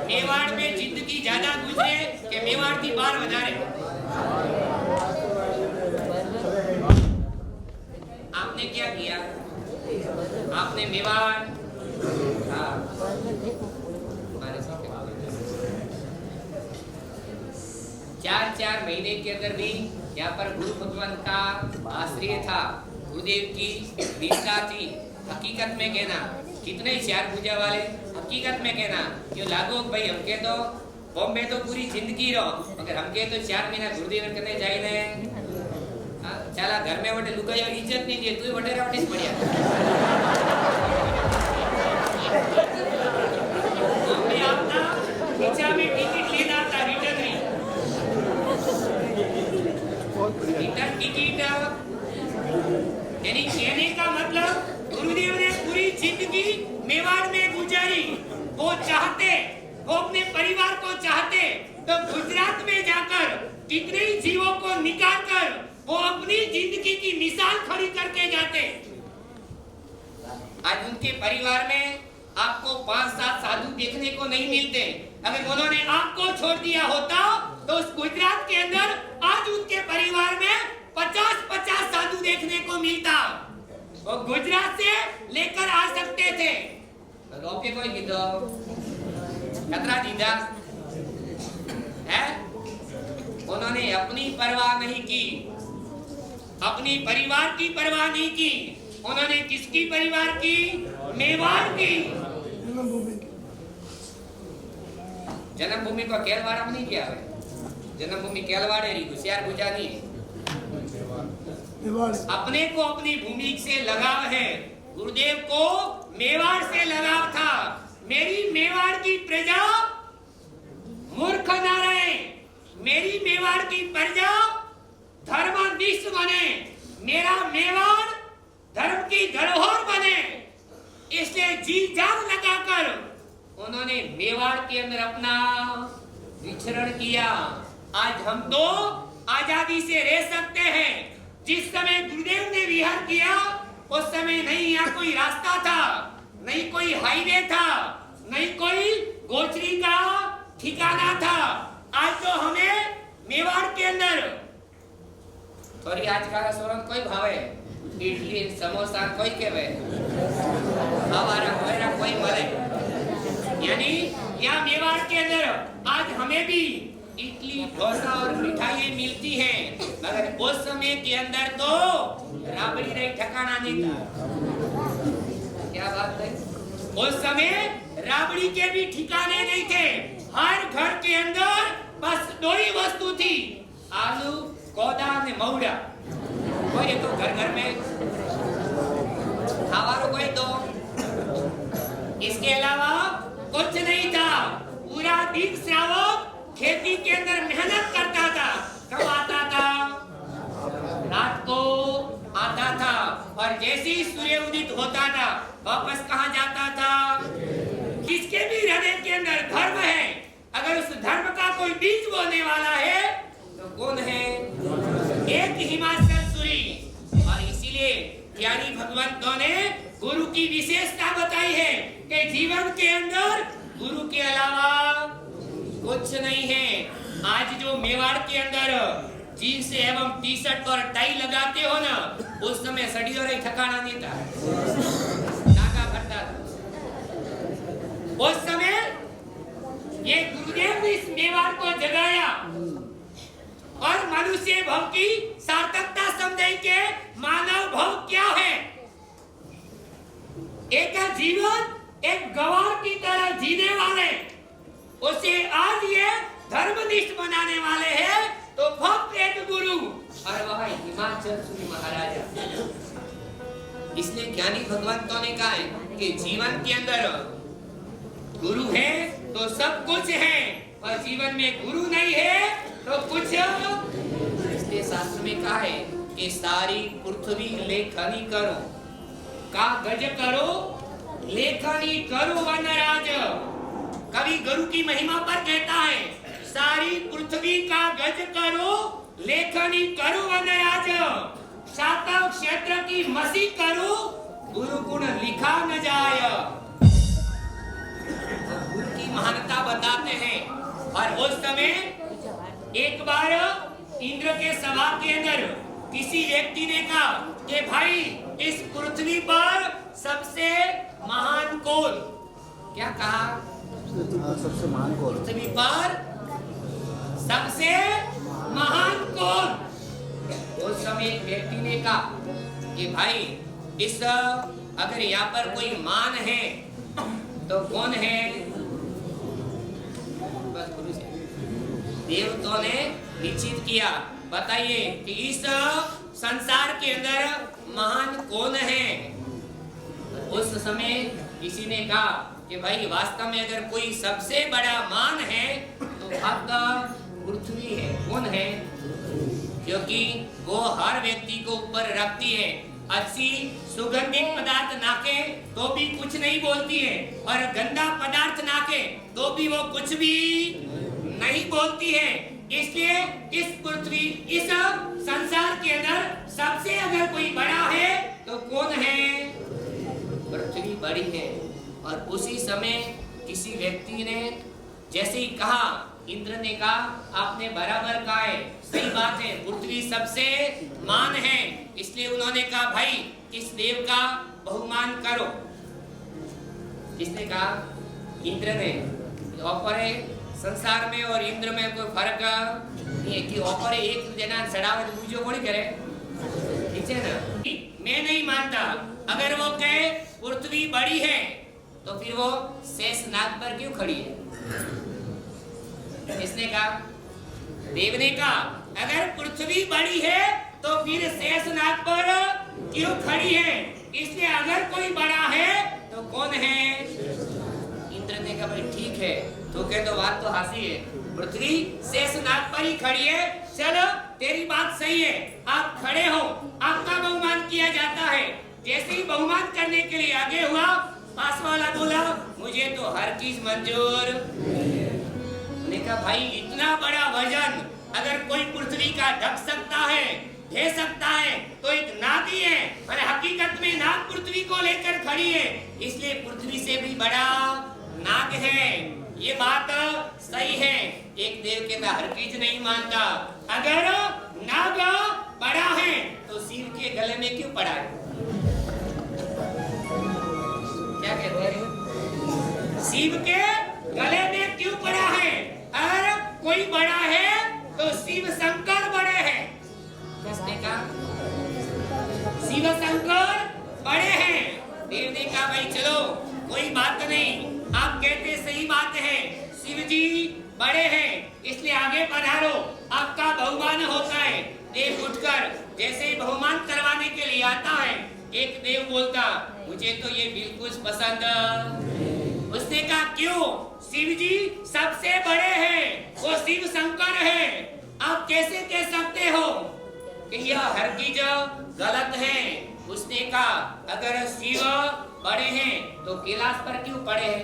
मेवाड़ में जिंदगी ज्यादा गुजरे कि मेवाड़ की बार વધારે। आपने क्या किया? आपने मेवाड़ चार महीने के अंदर भी यहाँ पर गुरु भगवान का आश्रय था, गुरुदेव की निष्ठा थी। हकीकत में कहना कितने चार पूजा वाले हकीकत में कहना क्यों लागो भाई हमके तो बॉम्बे तो पूरी जिंदगी रहो, मगर हमके तो 4 महीना गुरुदेव करने जाए ने चला घर में वटे लुगायो इज्जत नहीं दे, तू वटे रावटिस पड़िया बॉम्बे आपना पीछा में टिकट लेना था, रिटर्न टिकट यानी कहने का मतलब गुरुदेव ने पूरी जिंदगी मेवाड़ में गुजारी। वो चाहते, वो अपने परिवार को चाहते तो गुजरात में जाकर कितने ही जीवों को निकाल कर वो अपनी जिंदगी की मिसाल खड़ी करके जाते। आज उनके परिवार में आपको 5-7 साधु देखने को नहीं मिलते। अगर उन्होंने आपको छोड़ दिया होता तो उस गुजरात के अंदर आज उनके परिवार में 50-50 साधु देखने को मिलता। वो गुजरात से लेकर आ सकते थे। रोके कोई कीधो खतरा दीदा है। उन्होंने अपनी परवाह नहीं की, अपनी परिवार की परवाह नहीं की। उन्होंने किसकी परिवार की? मेवाड़ की। जन्मभूमि को केलवाड़ा में नहीं किया है, जन्मभूमि केलवाड़े रही, होशियार गुजा नहीं है। अपने को अपनी भूमि से लगाव है। गुरुदेव को मेवाड़ से लगाव था। मेरी मेवाड़ की प्रजा मूर्ख न रहे, मेरी मेवाड़ की प्रजा धर्माधीश बने, मेरा मेवाड़ धर्म की धरोहर बने। इसलिए जी जान लगाकर उन्होंने मेवाड़ के अंदर अपना विचरण किया। आज हम तो आजादी से रह सकते हैं। जिस समय गुरुदेव ने विहार किया उस समय नहीं यहाँ कोई रास्ता था, नहीं कोई हाईवे था, नहीं कोई गोचरी का ठिकाना था। आज तो हमें मेवाड़ के अंदर थोड़ी आज का सोरन कोई भावे, इडली समोसा कोई केवे, हमारा कोयरा कोई मरे। यानी यहाँ मेवाड़ के अंदर आज हमें भी इडली डोसा और मिठाई मिलती हैं, मगर उस समय के अंदर तो राबड़ी नहीं ठिकाना नहीं था। क्या बात है? उस समय राबड़ी के भी ठिकाने नहीं थे। हर घर के अंदर बस 2 ही वस्तु थी, आलू कोदा ने मौड़ा। कोई तो घर घर में खावारो कोई तो, इसके अलावा कुछ नहीं था। पूरा दिन श्रावक खेती के अंदर मेहनत करता था। कब आता था? रात को आता था और जैसे ही सूर्य उदित होता था वापस कहाँ जाता था? किसके भी हृदय के अंदर धर्म है, अगर उस धर्म का कोई बीज बोने वाला है तो कौन है? एक हिमाचल सूरी। और इसीलिए ज्ञानी भगवंतों ने गुरु की विशेषता बताई है कि जीवन के अंदर गुरु के अलावा कुछ नहीं है। आज जो मेवाड़ के अंदर जीन्स एवं टी-शर्ट और टाई लगाते हो ना, उस समय सड़ियों रे ठिकाना नहीं था, नागा भरता था। उस समय ये गुरुदेव ने इस मेवाड़ को जगाया और मनुष्य भाव की सार्थकता समझाई के जीवन एक गवार की तरह जीने वाले, उसे आज ये धर्मनिष्ठ बनाने वाले हैं, तो भक्त एक गुरु और वह हिमाचल सूरी महाराजा। इसलिए ज्ञानी भगवंतों ने कहा है कि जीवन के अंदर गुरु है तो सब कुछ है, और जीवन में गुरु नहीं है तो कुछ। इसलिए शास्त्र में कहा है कि सारी पृथ्वी लेखनी करो, कागज करो लेखनी करो वनराज। कवि गुरु की महिमा पर कहता है सारी पृथ्वी का गज करो लेखनी करो वनराज, सातव क्षेत्र की मसी करो गुरु गुण लिखा न जाय। गुरु की महानता बताते हैं। और उस समय एक बार इंद्र के सभा के अंदर किसी व्यक्ति ने कहा कि भाई इस पृथ्वी पर सबसे महान कौन? क्या कहा? सबसे महान कौन? पृथ्वी पर सबसे महान कौन? उस समय एक व्यक्ति ने कहा कि भाई इस अगर यहाँ पर कोई मान है तो कौन है? बस गुरु से देवताओं ने निश्चित किया, बताइए कि इस संसार के अंदर महान कौन है? उस समय किसी ने कहा कि भाई वास्तव में अगर कोई सबसे बड़ा मान है तो भक्त पृथ्वी है। कौन है? क्योंकि वो हर व्यक्ति को ऊपर रखती है। अच्छी सुगंधित पदार्थ नाके तो भी कुछ नहीं बोलती है, और गंदा पदार्थ नाके तो भी वो कुछ भी नहीं बोलती है। इसलिए इस पृथ्वी इस संसार के अंदर सबसे अगर कोई बड़ा है तो कौन है? पृथ्वी बड़ी है। और उसी समय किसी व्यक्ति ने जैसे ही कहा, इंद्र ने कहा आपने बराबर कहा है, सही बात है, पृथ्वी सबसे मान है। इसलिए उन्होंने कहा भाई इस देव का बहुमान करो। किसने कहा? इंद्र ने। ऊपर संसार में और इंद्र में कोई फर्क नहीं है कि ऊपर एक जना चढ़ावे दूसरे को नहीं करे, ठीक है ना? मैं नहीं मानता। अगर वो कहे पृथ्वी बड़ी है तो फिर वो शेषनाग पर क्यों खड़ी है? किसने कहा? देव ने कहा अगर पृथ्वी बड़ी है तो फिर शेषनाग पर क्यों खड़ी है? इसलिए अगर कोई बड़ा है तो कौन है? इंद्र ने कहा भाई ठीक है, तो कहे तो बात तो हंसी है, पृथ्वी शेषनाग पर ही खड़ी है, चलो तेरी बात सही है, आप खड़े हो, आपका बहुमान किया जाता है। जैसे ही बहुमान करने के लिए आगे हुआ, पास वाला बोला मुझे तो हर चीज मंजूर। ने कहा भाई इतना बड़ा वजन अगर कोई पृथ्वी का ढक सकता है, ढे सकता है, तो एक नाग ही है, और हकीकत में नाग पृथ्वी को लेकर खड़ी है, इसलिए पृथ्वी से भी बड़ा नाग है। ये बात सही है। एक देव के हर चीज नहीं मानता। अगर नाग बड़ा है तो शिव के गले में क्यों पड़ा है? क्या कहते हैं? शिव के गले में क्यों पड़ा है? अगर कोई बड़ा है तो शिव शंकर बड़े हैं। किसने कहा? शिव शंकर बड़े हैं। देव ने कहा भाई चलो कोई बात नहीं, आप कहते सही बात है, शिव जी बड़े हैं, इसलिए आगे पधारो, आपका बहुमान होता है। देव उठकर जैसे ही बहुमान करवाने के लिए आता है, एक देव बोलता मुझे तो ये बिल्कुल पसंद। उसने कहा क्यों? शिव जी सबसे बड़े हैं, वो शिव शंकर है, आप कैसे कह सकते हो कि यह हर चीज गलत है? उसने कहा अगर शिव बड़े हैं तो कैलाश पर क्यों पड़े हैं?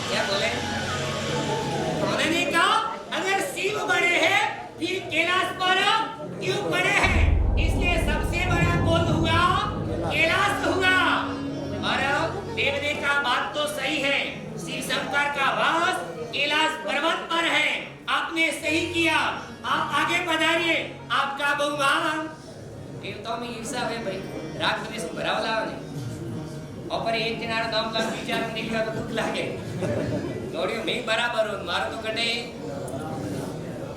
क्या बोले? उन्होंने कहा अगर शिव बड़े हैं फिर कैलाश पर क्यों पड़े हैं? इसलिए सबसे बड़ा कौन हुआ? कैलाश हुआ। और देव ने कहा बात तो सही है, शिव शंकर का वास कैलाश पर्वत पर है, आपने सही किया, आप आगे पधारिए, आपका बहुमान। देवताओं में ईर्षा है भाई, राग में से भराव लावे और पर एक किनारा दम का विचार निकला तो दुख लागे, दौड़ियो मैं बराबर हूं, मारो तो कटे।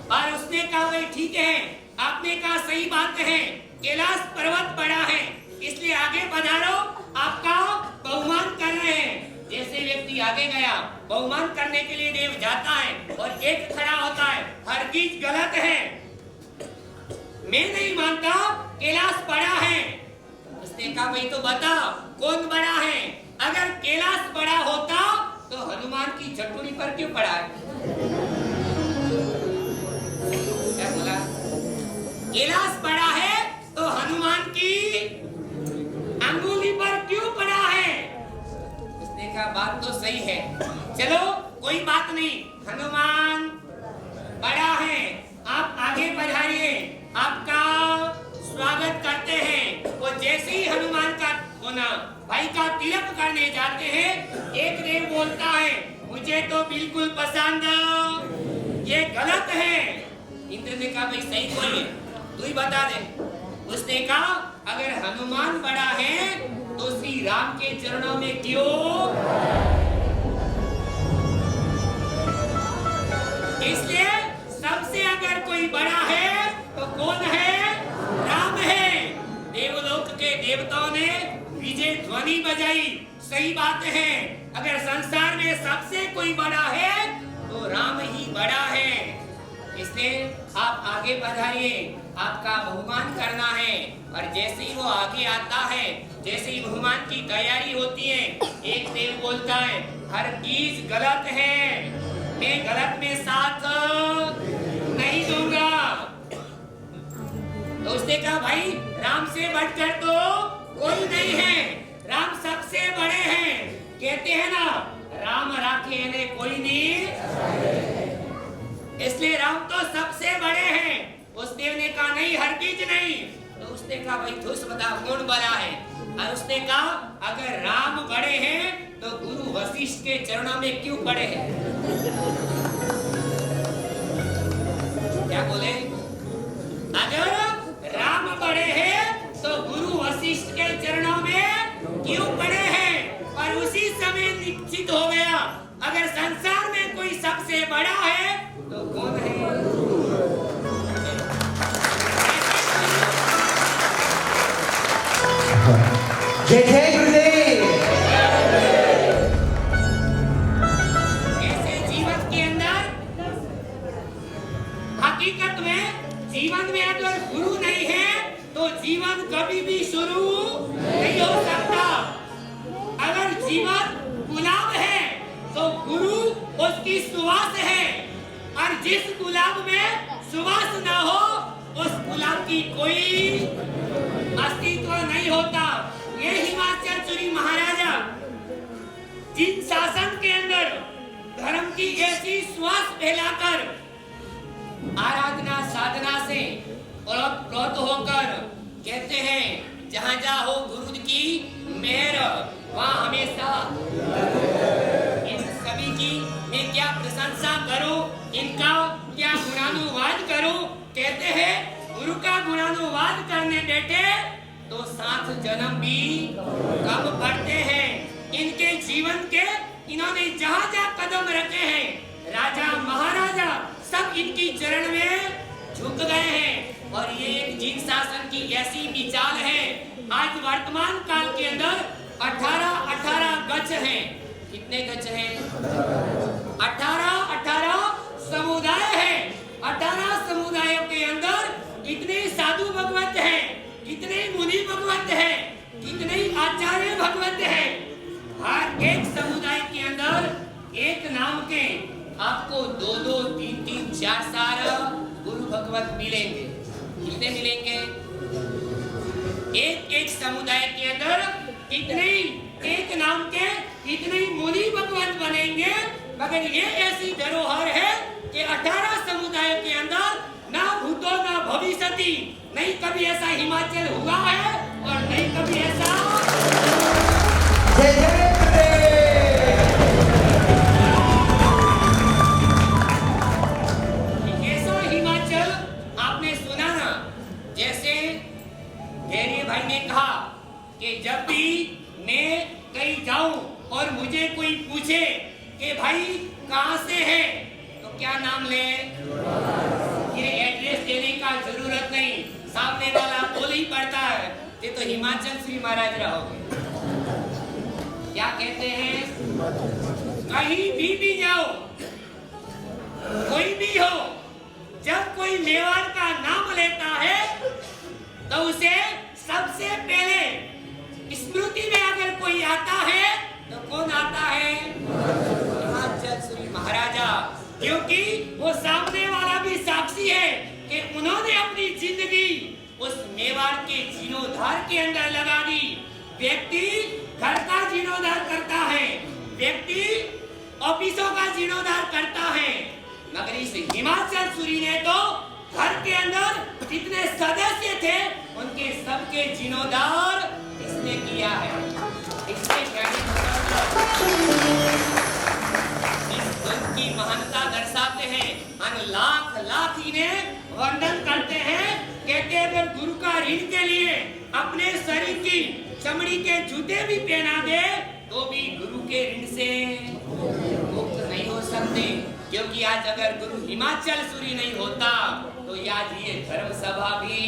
पर उसने कहा भाई ठीक है, आपने कहा सही बात है, कैलाश पर्वत बड़ा है, इसलिए आगे पधारो, आपका बहुमान कर रहे हैं। जैसे व्यक्ति आगे गया, बहुमान करने के लिए देव जाता है और एक खड़ा होता है, हरगिज गलत है। मैं नहीं मानता कैलाश बड़ा है। उसने कहा भाई तो बता कौन बड़ा है? अगर कैलाश बड़ा होता तो हनुमान की चटुरी पर क्यों पड़ा है? क्या बोला? कैलाश बड़ा है तो हनुमान की अंगुली पर क्यों पड़ा है? उसने कहा बात तो सही है, चलो कोई बात नहीं, हनुमान बड़ा है, आप आगे बढ़ाइए, आपका स्वागत करते हैं। वो जैसे ही हनुमान का होना भाई का तिलक करने जाते हैं, एक देव बोलता है मुझे तो बिल्कुल पसंद, ये गलत है। इंद्र ने कहा भाई सही बोलिए, तू ही बता दे। उसने कहा अगर हनुमान बड़ा है तो श्री राम के चरणों में क्यों? इसलिए सबसे अगर कोई बड़ा है तो कौन है? राम है। देवलोक के देवताओं ने विजय ध्वनि बजाई, सही बात है। अगर संसार में सबसे कोई बड़ा है तो राम ही बड़ा है। इसलिए आप आगे बढ़ाइए, आपका बहुमान करना है। और जैसे ही वो आगे आता है, जैसे ही बहुमान की तैयारी होती है, एक देव बोलता है हरगिज गलत है, मैं गलत में साथ नहीं दूंगा। तो उसने कहा भाई राम से बढ़कर तो कोई नहीं है, राम सबसे बड़े हैं। कहते हैं ना राम राखे ने कोई नहीं, इसलिए राम तो सबसे बड़े हैं। उस देव ने कहा नहीं हरगिज नहीं। तो उसने कहा भाई ठोस बता कौन बड़ा है? और उसने कहा अगर राम बड़े हैं तो गुरु वशिष्ठ के चरणों में क्यों पड़े हैं? क्या बोले? अगर राम बड़े हैं तो गुरु वशिष्ठ के चरणों में क्यों पड़े हैं? और उसी समय निश्चित हो गया अगर संसार में कोई सबसे बड़ा है तो कौन है? जय जय गुरुदेव। ऐसे जीवन के अंदर हकीकत में जीवन में अगर गुरु नहीं है तो जीवन कभी भी शुरू नहीं हो सकता। अगर जीवन गुलाब है तो गुरु उसकी सुवास है, और जिस गुलाब में सुवास ना हो उस गुलाब की कोई अस्तित्व नहीं होता। ये हिमाचलचूरी महाराजा जिन शासन के अंदर धर्म की ऐसी श्वास फैलाकर आराधना साधना से प्रोत होकर कहते हैं जहां जहां हो गुरु की मेहर वहां हमेशा। इन सभी की मैं क्या प्रशंसा करूं, इनका क्या गुणानुवाद करूं। कहते हैं गुरु का गुणानुवाद करने बैठे तो 7 जन्म भी कम पड़ते हैं। इनके जीवन के इन्होंने जहां जहां कदम रखे हैं, राजा महाराजा सब इनकी चरण में झुक गए हैं। और ये एक जिन शासन की ऐसी मिसाल है। आज वर्तमान काल के अंदर 18 गज हैं। कितने गज हैं? 18 समुदाय हैं। 18 समुदायों के अंदर कितने साधु भगवत हैं, कितने मुनि भगवत हैं, कितने आचार्य भगवत हैं। हर एक समुदाय के अंदर एक नाम के आपको 2-2, 3-3, 4 गुरु भगवत मिलेंगे। कितने मिलेंगे? एक समुदाय के अंदर कितने एक नाम के कितने मुनि भगवत बनेंगे। मगर ये ऐसी धरोहर है कि 18 समुदाय के अंदर ना भूतो ना भविष्यति, नहीं कभी ऐसा हिमाचल हुआ है और नहीं कभी ऐसा। जय जय ऐसा हिमाचल आपने सुना ना, जैसे धैर्य भाई ने कहा कि जब भी मैं कहीं जाऊं और मुझे कोई पूछे कि भाई कहां से है तो क्या नाम ले, ये एड्रेस देने का जरूरत नहीं, सामने वाला बोल ही पड़ता है ते तो हिमाचल श्री महाराज रहोगे। क्या कहते हैं, कहीं भी जाओ, कोई भी हो, जब कोई मेवाड़ का नाम लेता है तो उसे सबसे पहले स्मृति में अगर कोई आता है तो कौन आता है, हिमाचल श्री महाराजा। क्योंकि वो सामने वाला भी साक्षी है कि उन्होंने अपनी जिंदगी उस मेवाड़ के जीर्णोद्धार के अंदर लगा दी। व्यक्ति घर का जीर्णोद्धार करता है, व्यक्ति ऑफिसों का जीर्णोद्धार करता है, मगर इस हिमाचल सूरी ने तो घर के अंदर जितने सदस्य थे उनके सबके जीर्णोद्धार इसने किया है। इससे की महानता दर्शाते हैं। हम लाख लाख इन्हें वंदन करते हैं। कहते हैं अगर गुरु का ऋण के लिए अपने शरीर की चमड़ी के जूते भी पहना दे तो भी गुरु के ऋण से मुक्त नहीं हो सकते। क्योंकि आज अगर गुरु हिमाचल सूरी नहीं होता तो आज ये धर्म सभा भी,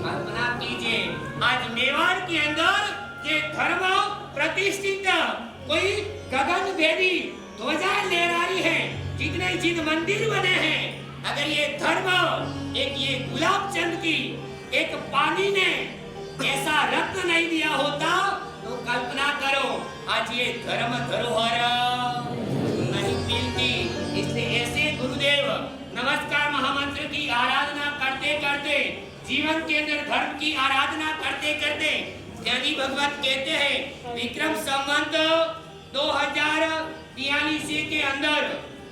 कल्पना कीजिए आज मेवाड़ के अंदर ये धर्म प्रतिष्ठित कोई गगन भेदी ध्वजा लहराई है, जिन मंदिर बने हैं, अगर ये धर्म एक ये गुलाब चंद की एक पानी ने ऐसा रक्त नहीं दिया होता तो कल्पना करो आज ये धर्म धरोहर नहीं मिलती। इसलिए ऐसे गुरुदेव नमस्कार महामंत्र की आराधना करते करते, जीवन के अंदर धर्म की आराधना करते करते ज्ञानी भगवत कहते हैं विक्रम संवत 2043 के अंदर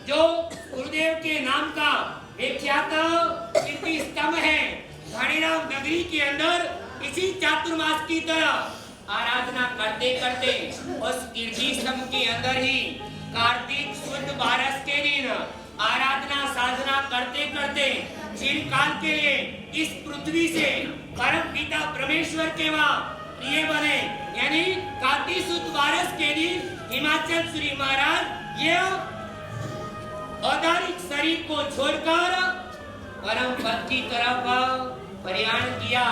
जो गुरुदेव के नाम का विख्यात कीर्ति स्तंभ है घाणीराव नगरी के अंदर, इसी चातुर्मास की तरह आराधना करते करते उस कीर्ति स्तंभ के अंदर ही कार्तिक शुद्ध 12 के दिन आराधना साधना करते करते चिरकाल के लिए इस पृथ्वी से परम पिता परमेश्वर के वहाँ प्रिय बने। यानी कार्तिक शुद्ध 12 के दिन हिमाचल श्री महाराज ये औदारिक शरीर को छोड़कर परम पद की तरफ प्रयाण किया।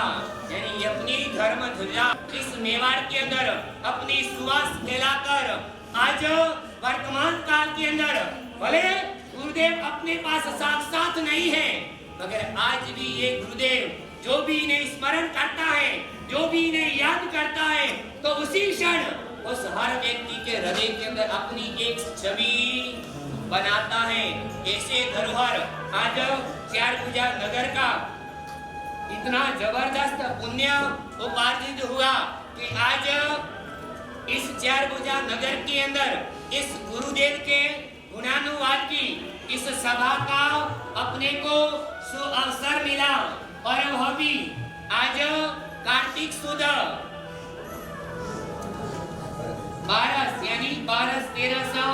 यानी अपनी धर्म ध्वजा इस मेवाड़ के अंदर अपनी सुवास फैलाकर आज वर्तमान काल के अंदर भले गुरुदेव अपने पास साक्षात नहीं है, मगर आज भी ये गुरुदेव जो भी इन्हें स्मरण करता है, जो भी इन्हें याद करता है, तो उसी क्षण उस हर व्यक्ति के हृदय के अंदर अपनी एक छवि बनाता है। ऐसे धरोहर आज चारभुजा नगर का इतना जबरदस्त पुण्य उपार्जित हुआ कि आज इस चारभुजा नगर के अंदर इस गुरुदेव के गुणानुवाद की इस सभा का अपने को सुअवसर मिला। और वह भी आज कार्तिक शुद्ध 12 यानी 12-13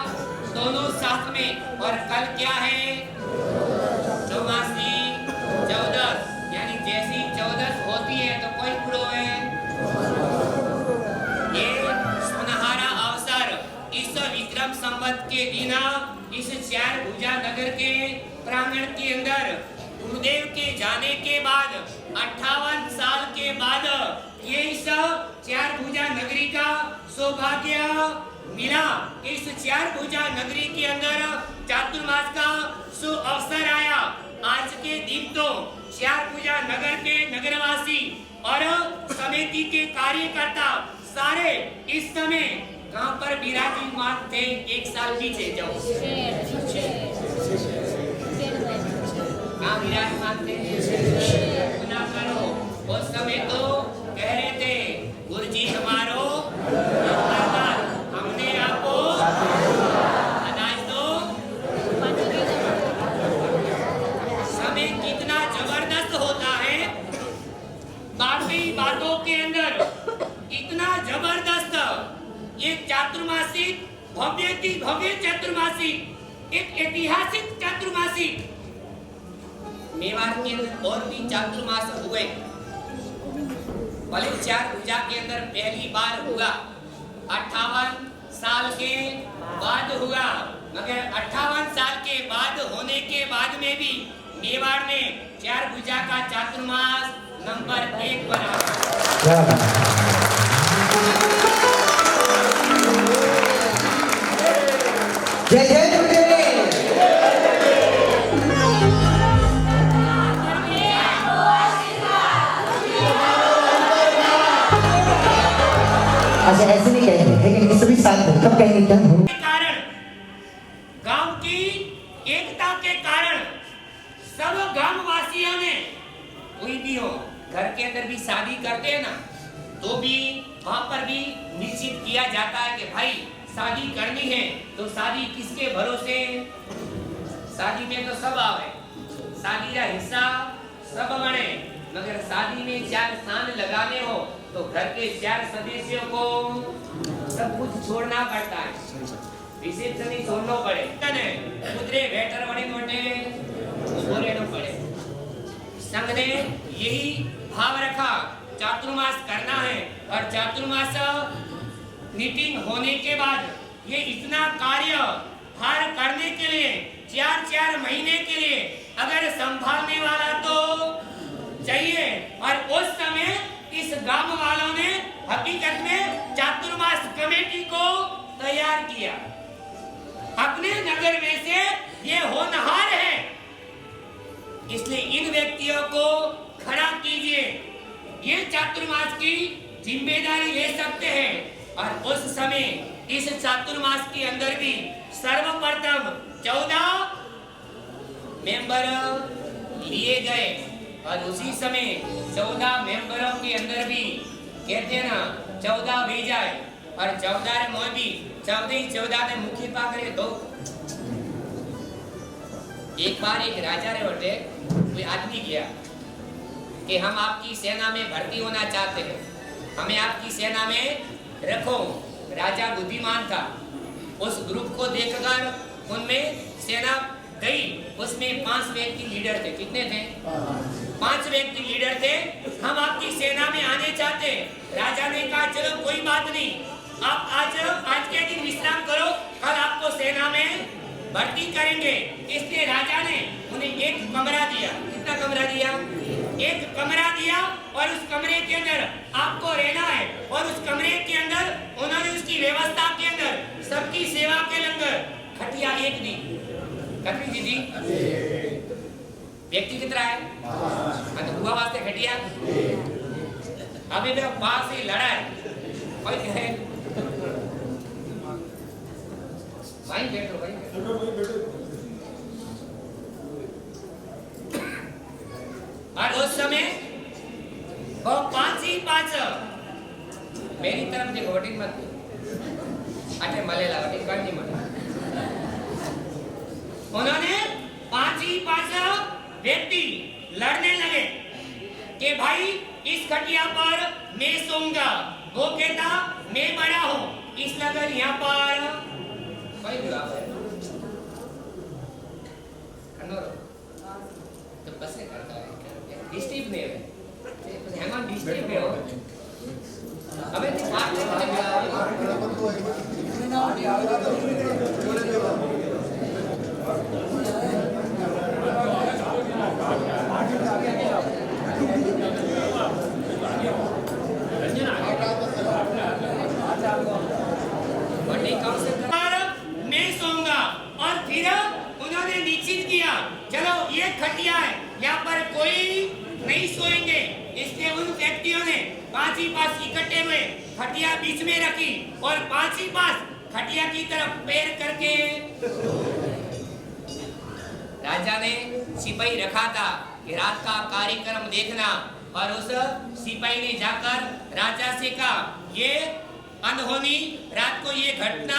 दोनों साथ में, और कल क्या है चौमासी 14 यानी जैसी 14 होती है तो कोई पूरा है। ये सुनहरा अवसर इस विक्रम संवत के दिन इस चारभुजा नगर के प्रांगण के अंदर गुरुदेव के जाने के बाद 58 साल के बाद ये इस चारभुजा नगरी का सौभाग्य मिला। इस चारभुजा नगरी के अंदर चातुर्मास का सुअवसर आया। आज के दिन तो चारभुजा नगर के नगरवासी और समिति के कार्यकर्ता सारे इस समय कहां पर विराजमान थे? एक साल पीछे जाओ, कहां विराजमान थे? सुना करो, उस समय तो कह रहे थे गुरुजी हमारो हमने आपको अनाज दो। समय कितना जबरदस्त होता है, बाकी बातों के अंदर इतना जबरदस्त ये चातुर्मासिक भव्य चातुर्मासिक, एक ऐतिहासिक चातुर्मासिक। मेवाड़ के अंदर और भी चातुर्मास हुए, भले चारभुजा के अंदर पहली बार हुआ, 58 साल के बाद हुआ, मगर 58 साल के बाद होने के बाद में भी मेवाड़ में चारभुजा का चातुर्मास नंबर 1 बना। क्या बात है। जय जय दुर्गे। अच्छा ऐसे नहीं कहेंगे, लेकिन सभी साथ में कब कहेंगे क्या? कारण गांव की एकता के कारण सब गांव वासियों ने, कोई भी हो घर के अंदर भी शादी करते हैं ना, तो भी वहां पर भी निश्चित किया जाता है कि भाई शादी करनी है तो शादी किसके भरोसे? शादी में तो सब आवे, शादी का हिस्सा सब बने, मगर शादी में 4 स्थान लगाने हो तो घर के 4 सदस्यों को सब कुछ छोड़ना पड़ता है, रिसेप्शन ही छोड़ना पड़े, कुतरे वेटर बड़े मोटे छोड़ने पड़े। संघ ने यही भाव रखा, चातुर्मास करना है, और चातुर्मास मीटिंग होने के बाद ये इतना कार्य भार करने के लिए 4-4 महीने के लिए अगर संभालने वाला तो चाहिए, और उस समय इस गांव वालों ने हकीकत में चातुर्मास कमेटी को तैयार किया। अपने नगर में से ये होनहार है, इसलिए इन व्यक्तियों को खड़ा कीजिए, ये चातुर्मास की जिम्मेदारी ले सकते हैं। और उस समय इस चातुर्मास के अंदर भी सर्वप्रथम 14 मेंबर लिए गए, और उसी समय 14 मेंबरों के अंदर भी कहते हैं ना 14 भी जाए, और 14 में भी 14 ने मुखी पाकरे दो। एक बार एक राजा रे बटे कोई आदमी गया कि हम आपकी सेना में भर्ती होना चाहते हैं, हमें आपकी सेना में रखो। राजा बुद्धिमान था, उस ग्रुप को देखकर उनमें सेना गई, उसमें 5 व्यक्ति लीडर थे। कितने थे? 5 व्यक्ति लीडर थे। हम आपकी सेना में आने चाहते। राजा ने कहा चलो कोई बात नहीं, आप आज के दिन विश्राम करो, कल आपको सेना में भर्ती करेंगे। इसलिए राजा ने उन्हें एक कमरा दिया। कितना कमरा दिया? एक कमरा दिया, और उस कमरे के अंदर आपको रहना है, और उस कमरे के अंदर उन्होंने उसकी व्यवस्था के अंदर सबकी सेवा के लंगर खटिया एक दी। कितनी दी? व्यक्ति कितना है? तो हुआ वास्ते खटिया। अभी तो पास ही लड़ा है, कोई कहे भाई बैठो, भाई बैठो। और उस समय वो 5 ही 5 मेरी तरफ देखो, वोटिंग मत अच्छा मलेला वोटिंग कर नहीं मले। उन्होंने 5 ही 5 व्यक्ति लड़ने लगे कि भाई इस खटिया पर मैं सोऊंगा, वो कहता मैं बड़ा हूं, इस लगन यहाँ पर कोई जवाब है तो बस से करता है डिस्ट्रिक्ट में है, हेमंत डिस्ट्रिक्ट में हो। अबे तो बात मैं सोऊंगा, और फिर उन्होंने निश्चित किया चलो ये खटिया है, यहाँ पर कोई नहीं सोएंगे। इसलिए उन व्यक्तियों ने 5 ही 5 इकट्ठे हुए, खटिया बीच में रखी, और 5 ही 5 खटिया की तरफ पैर करके राजा ने सिपाही रखा था कि रात का कार्यक्रम देखना, और उस सिपाही ने जाकर राजा से कहा ये अनहोनी रात को ये घटना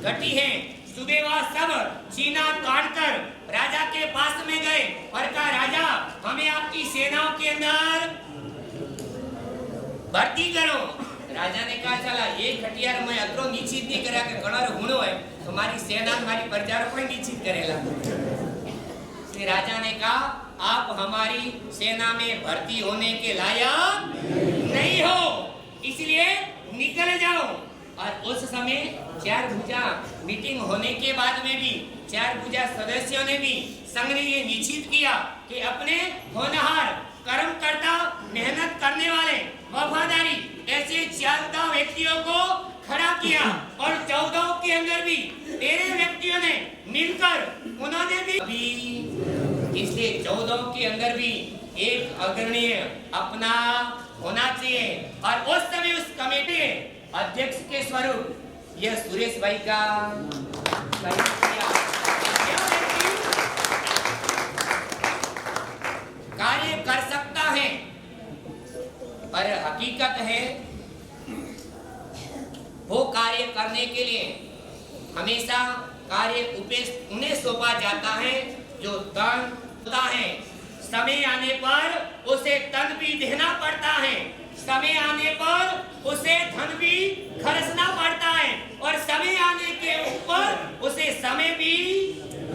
घटी है। सुबह वह सब सीना काटकर राजा के पास में गए और कहा राजा हमें आपकी सेनाओं के अंदर भर्ती करो। राजा ने कहा चला ये खटियार मैं अतरो निश्चित नहीं करा कि कणार हुणो है तो हमारी सेना हमारी प्रजा को निश्चित करेला। श्री राजा ने कहा आप हमारी सेना में भर्ती होने के लायक नहीं हो, इसलिए निकल जाओ। और उस समय 4 भुजा मीटिंग होने के बाद में भी 4 भुजा सदस्यों ने भी संघ ने ये निश्चित किया कि अपने होनहार कर्मकर्ता मेहनत करने वाले वफादारी 14 व्यक्तियों को खड़ा किया और 14 के अंदर भी 13 व्यक्तियों ने मिलकर उन्होंने भी इसलिए 14 के अंदर भी एक अग्रणीय अपना होना चाहिए। और उस समय उस कमेटी अध्यक्ष के स्वरूप यह सुरेश भाई का कार्य कर सकता है, पर हकीकत है वो कार्य करने के लिए हमेशा कार्य उन्हें सौंपा जाता है जो तन होता है। समय आने पर उसे तन भी देना पड़ता है, समय आने पर उसे धन भी खर्चना पड़ता है और समय आने के ऊपर उसे समय भी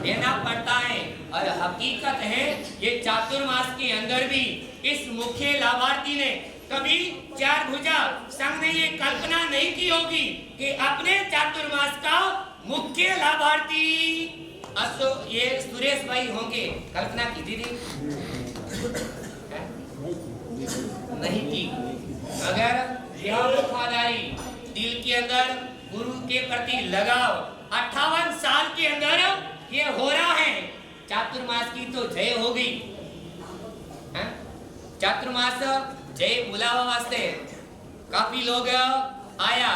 देना पड़ता है। और हकीकत है ये चातुर्मास के अंदर भी इस मुख्य लाभार्थी ने कभी चार भुजा संघ ने ये कल्पना नहीं की होगी कि अपने चातुर्मास का मुख्य लाभार्थी ये सुरेश भाई होंगे। कल्पना की थी नहीं की। अगर यह वफादारी दिल के अंदर गुरु के प्रति लगाव 58 साल के अंदर ये हो रहा है, चातुर्मास की तो जय हो गई। चातुर्मास जय बुलावा वास्ते काफी लोग आया।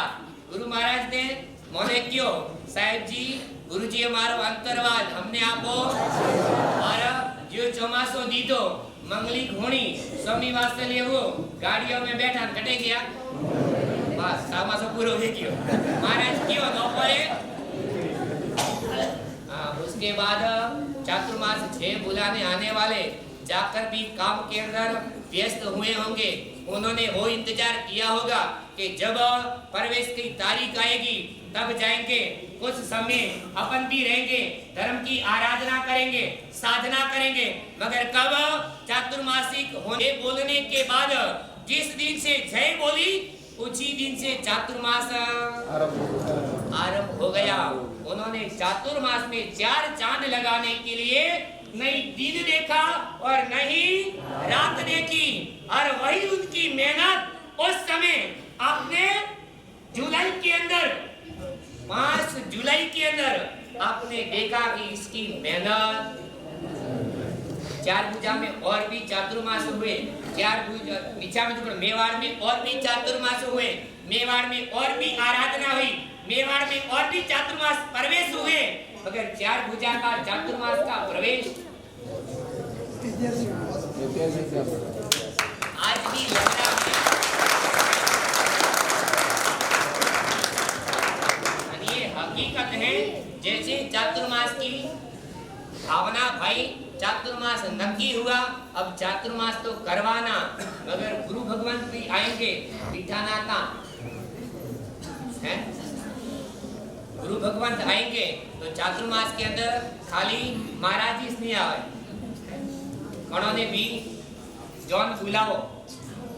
गुरु महाराज ने मोने क्यों साहेब जी गुरु जी हमारो अंतरवाद हमने आपको और जो चौमासो दी तो मंगली घोड़ी स्वामी वास्ते लिए वो गाड़ियों में बैठा कटे गया बस सामासो पूरा हो गया। महाराज क्यों दोपहरे उसके बाद चातुर्मास छह बुलाने आने वाले जाकर भी काम के अंदर व्यस्त हुए होंगे। उन्होंने वो इंतजार किया होगा कि जब प्रवेश की तारीख आएगी तब जाएंगे, कुछ समय अपन भी रहेंगे, धर्म की आराधना करेंगे, साधना करेंगे। मगर कब चातुर्मासिक होने बोलने के बाद जिस दिन से जय बोली उसी दिन से चातुर्मास आरंभ हो गया। उन्होंने चातुर्मास में 4 चांद लगाने के लिए नहीं दिन देखा और नहीं रात देखी और वही उनकी मेहनत। उस समय आपने जुलाई के अंदर 5 जुलाई के अंदर आपने देखा कि इसकी मेहनत। 4 भुजा में और भी चातुर्मास हुए, 4 भुजा नीचा में जो मेवाड़ में और भी चातुर्मास हुए, मेवाड़ में और भी आराधना हुई, मेवाड़ में और भी चातुर्मास प्रवेश हुए। मगर 4 भुजा का चातुर्मास का प्रवेश आज भी लग रहा है। ये हकीकत है जैसे चातुर्मास की भावना भाई चातुर्मास नक्की हुआ, अब चातुर्मास तो करवाना। मगर गुरु भगवान भी आएंगे बिठाना का है, गुरु भगवान आएंगे तो चातुर्मास के अंदर खाली महाराज ही नहीं आए, उन्होंने भी जॉन बुलाओ,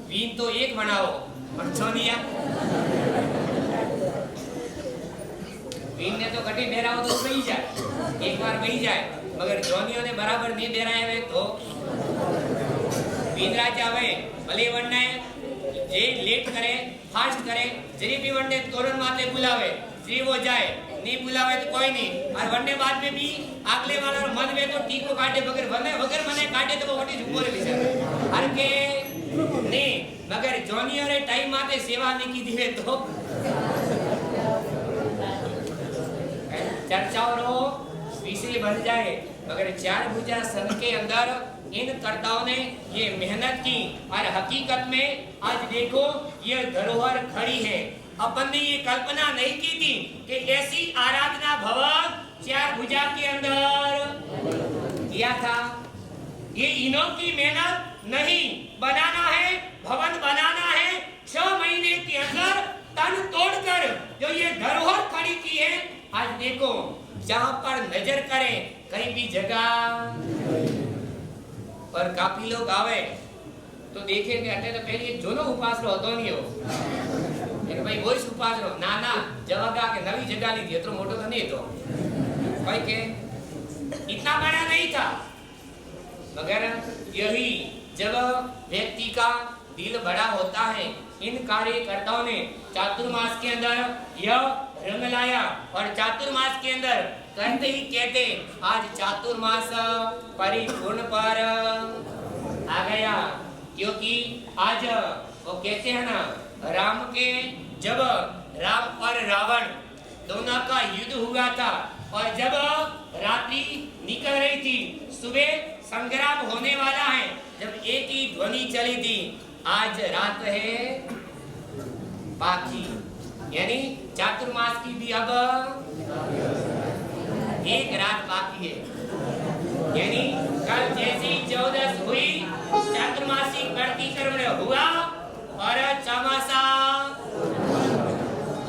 वीन तो एक बनाओ और सोनिया वीन ने तो कटे बेराओ तो बही जाए, एक बार बही जाए। मगर जोनियों ने बराबर नहीं दे रहे हैं तो वीन राजा वे भले वरना जे लेट करे फास्ट करे, जरी भी वरने तोरण माते बुलावे जी वो जाए, नहीं बुलावे तो कोई नहीं। और वरने बाद में भी अगले वाला मन में तो टीको काटे बगैर वगर मने काटे तो वो वटी झुमोरे भी जाए हर के नहीं। मगर जोनियों ने टाइम माते सेवा नहीं की दिवे तो चर्चाओं रो विषय बन जाए। मगर 4 भुजा संघ के अंदर इन कर्ताओं ने ये मेहनत की और हकीकत में आज देखो ये धरोहर खड़ी है। अपन ने ये कल्पना नहीं की थी कि ऐसी आराधना भवन 4 भुजा के अंदर किया था। ये इनों की मेहनत नहीं, बनाना है भवन बनाना है 6 महीने के अंदर तन तोड़कर जो ये धरोहर खड़ी की है। आज देखो जहां पर नजर करें कहीं भी जगह पर काफी लोग आवे तो देखेंगे अटे तो पहले जोनो उपासरो होतो नहीं हो एक भाई वही उपासरो ना ना जगह के नवी जगह ली थी, इतना मोटो तो नहीं तो भाई के इतना बड़ा नहीं था। मगर यही जब व्यक्ति का दिल बड़ा होता है। इन कार्यकर्ताओं ने चातुर्मास के अंदर यह रंग लाया और चातुर्मास के अंदर कहते ही कहते आज चातुर्मास परिपूर्ण पर आ गया। क्योंकि आज वो कहते हैं ना, राम के जब राम और रावण दोनों का युद्ध हुआ था और जब रात्रि निकल रही थी, सुबह संग्राम होने वाला है, जब एक ही ध्वनि चली थी, आज रात है बाकी, यानी चातुर्मास की भी अब एक रात बाकी है। यानी कल जैसी 14 हुई, चातुर्मासी प्रतिक्रमण हुआ और चौमासा,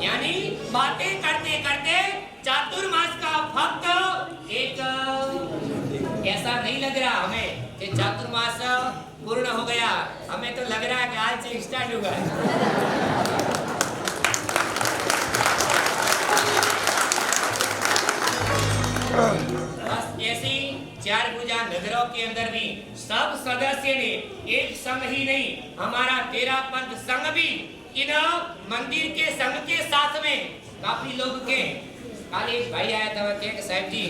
यानी बातें करते करते चातुर्मास का भक्त एक ऐसा नहीं लग रहा हमें कि चातुर्मास पूर्ण हो गया, हमें तो लग रहा है कि आज से स्टार्ट होगा। बस ऐसी चार भुजा नगरों के अंदर भी सब सदस्य ने एक संघ ही नहीं, हमारा 13 पंथ संघ भी इन मंदिर के संघ के साथ में काफी लोग के काल एक भाई आया था, के साहब जी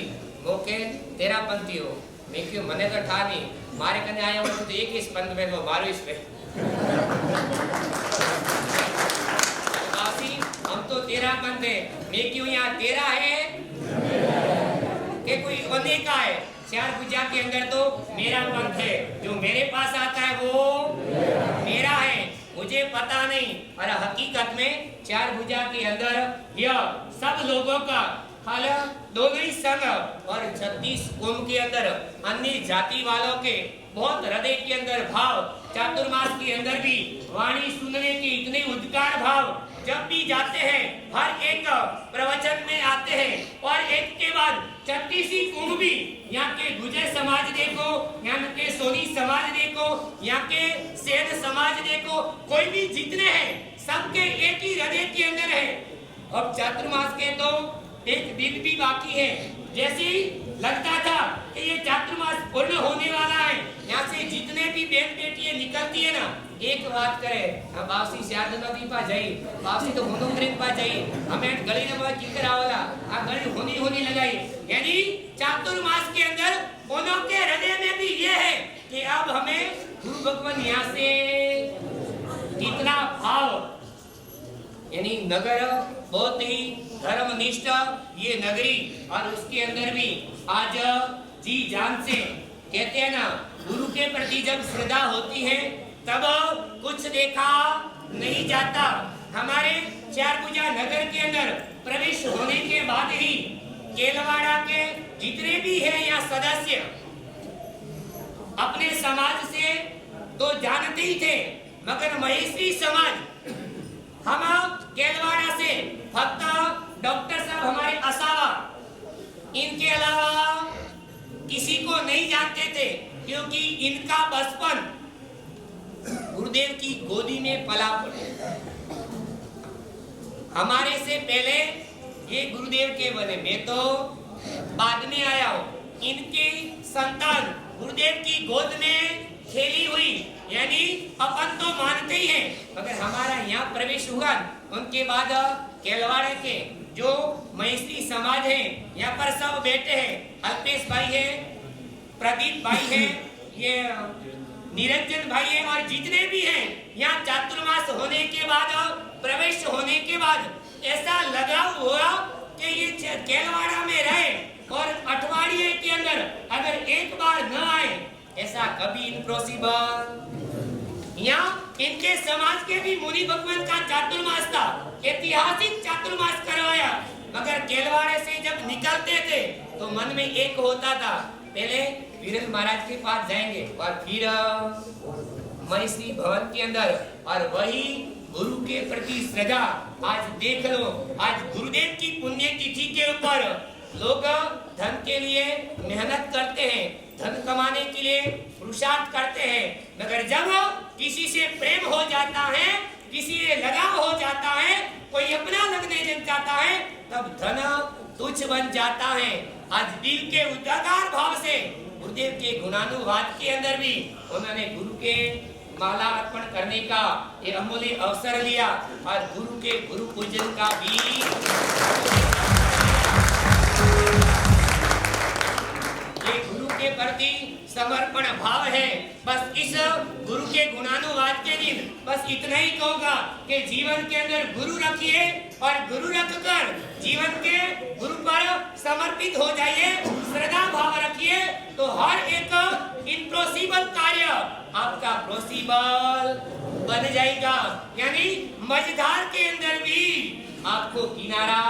वो के 13 पंथी हो, मैं क्यों मने तो था नहीं, मारे कने आया हो तो एक इस पंथ में वो मारो इस पे काफी हम तो 13 पंथ है, मैं क्यों यहाँ 13 है कि कोई बंदे का है। चार भुजा के अंदर तो मेरा पंथ है, जो मेरे पास आता है वो मेरा है, मुझे पता नहीं। और हकीकत में चार भुजा के अंदर यह सब लोगों का हाल दोनों ही संघ और 36 कुंभ के अंदर अन्य जाति वालों के बहुत हृदय के अंदर भाव, चातुर्मास के अंदर भी वाणी सुनने के इतने उद्गार भाव, जब भी जाते हैं हर एक प्रवचन में आते हैं और एक के बाद 36 कुंभ भी, यहाँ के गुजर समाज देखो, यहाँ के सोनी समाज देखो, यहाँ के सेन समाज देखो, कोई भी जितने हैं सबके एक ही हृदय के अंदर है। अब चातुर्मास के तो एक दिन भी बाकी है, जैसे ही लगता था कि ये चातुर्मास पूर्ण होने वाला है, यहाँ से जितने भी बहन बेटियां निकलती है ना, एक बात करे, हम बासी शायद नदी पा जाई, बासी तो होनो ग्रेन पा जाई, हमें गली ने बहुत किकर आवला, आ गली होनी लगाई। यानी चातुर्मास के अंदर दोनों के हृदय में भी ये है कि अब हमें गुरु भगवान यहाँ से कितना भाव, यानी नगर बहुत ही धर्मनिष्ठ ये नगरी, और उसके अंदर भी आज जी जान से कहते हैं ना, गुरु के प्रति जब श्रद्धा होती है तब कुछ देखा नहीं जाता। हमारे चार भुजा नगर के अंदर प्रवेश होने के बाद ही केलवाड़ा के जितने भी हैं यहाँ सदस्य अपने समाज से तो जानते ही थे, मगर महेशी समाज हम केलवाड़ा से भक्त डॉक्टर साहब हमारे असावा, इनके अलावा किसी को नहीं जानते थे, क्योंकि इनका बचपन गुरुदेव की गोदी में पला पड़े। हमारे से पहले ये गुरुदेव के बने, मैं तो बाद में आया हूँ। इनकी संतान गुरुदेव की गोद में खेली हुई, यानी अपन तो मानते ही हैं, मगर हमारा यहाँ प्रवेश हुआ उनके बाद केलवाड़े के जो महेशी समाज है, यहाँ पर सब बेटे हैं, अल्पेश भाई है, प्रदीप भाई है, ये निरंजन भाई है, और जितने भी हैं यहाँ चातुर्मास होने के बाद प्रवेश होने के बाद ऐसा लगाव हुआ कि ये केलवाड़ा में रहे और अठवाडिये के अंदर अगर एक बार न आए, ऐसा कभी इम्पॉसिबल। यहाँ इनके समाज के भी मुनि भगवान का चातुर्मास था, ऐतिहासिक चातुर्मास करवाया, मगर केलवाड़े से जब निकलते थे तो मन में एक होता था, पहले वीरेंद्र महाराज के पास जाएंगे और फिर महेशी भवन के अंदर, और वही गुरु के प्रति श्रद्धा। आज देख लो, आज गुरुदेव की पुण्यतिथि के ऊपर लोग धन के लिए मेहनत करते हैं, धन कमाने के लिए पुरुषार्थ करते हैं, मगर जब किसी से प्रेम हो जाता है, किसी से लगाव हो जाता है, कोई अपना लगने लग जाता है, तब धन तुच्छ बन जाता है। आज दिल के उदागार भाव से गुरुदेव के गुणानुवाद के अंदर भी उन्होंने गुरु के माला अर्पण करने का ये अमूल्य अवसर लिया और गुरु के गुरु पूजन का भी ये गुरु के प्रति समर्पण भाव है। बस इस गुरु के गुणानुवाद के दिन बस इतना ही कहूँगा कि जीवन के अंदर गुरु रखिए और गुरु रखकर जीवन के गुरु पर समर्पित हो जाइए, श्रद्धा भाव रखिए तो हर एक इम्पॉसिबल कार्य आपका पॉसिबल बन जाएगा। यानी मझधार के अंदर भी आपको किनारा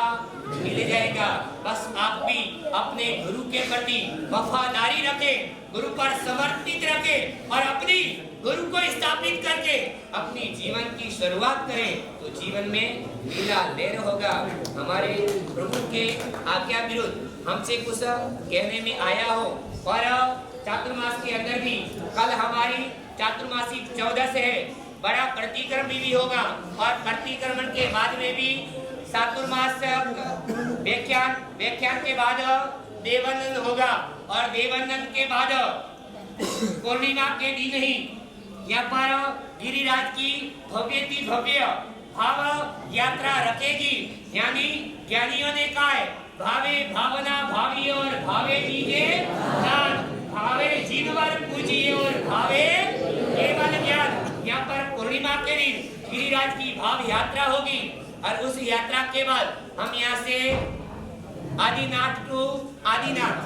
मिल जाएगा। बस आप भी अपने गुरु के प्रति वफादारी रखें, गुरु पर समर्पित रखें और अपनी गुरु को स्थापित करके अपनी जीवन की शुरुआत करें तो जीवन में लीला लेर होगा। हमारे प्रभु के आज्ञा विरुद्ध हमसे कुछ कहने में आया हो और चातुर्मास के अंदर भी कल हमारी चातुर्मासी 14 से है, बड़ा प्रतिक्रम भी होगा और प्रतिक्रमण के बाद में भी चातुर्मास व्याख्यान के बाद देवानंद होगा और देवानंद के बाद पूर्णिमा के दिन ही यहाँ पर गिरिराज की भव्यति भव्य भाव यात्रा रखेगी। यानी ज्ञानियों ने कहा है भावे भावना भावी और भावे दीजे दान, भावे जिनवर पूजिए और भावे केवल ज्ञान। यहाँ पर पूर्णिमा के दिन गिरिराज की भाव यात्रा होगी और उस यात्रा के बाद हम यहाँ से आदिनाथ टू आदिनाथ,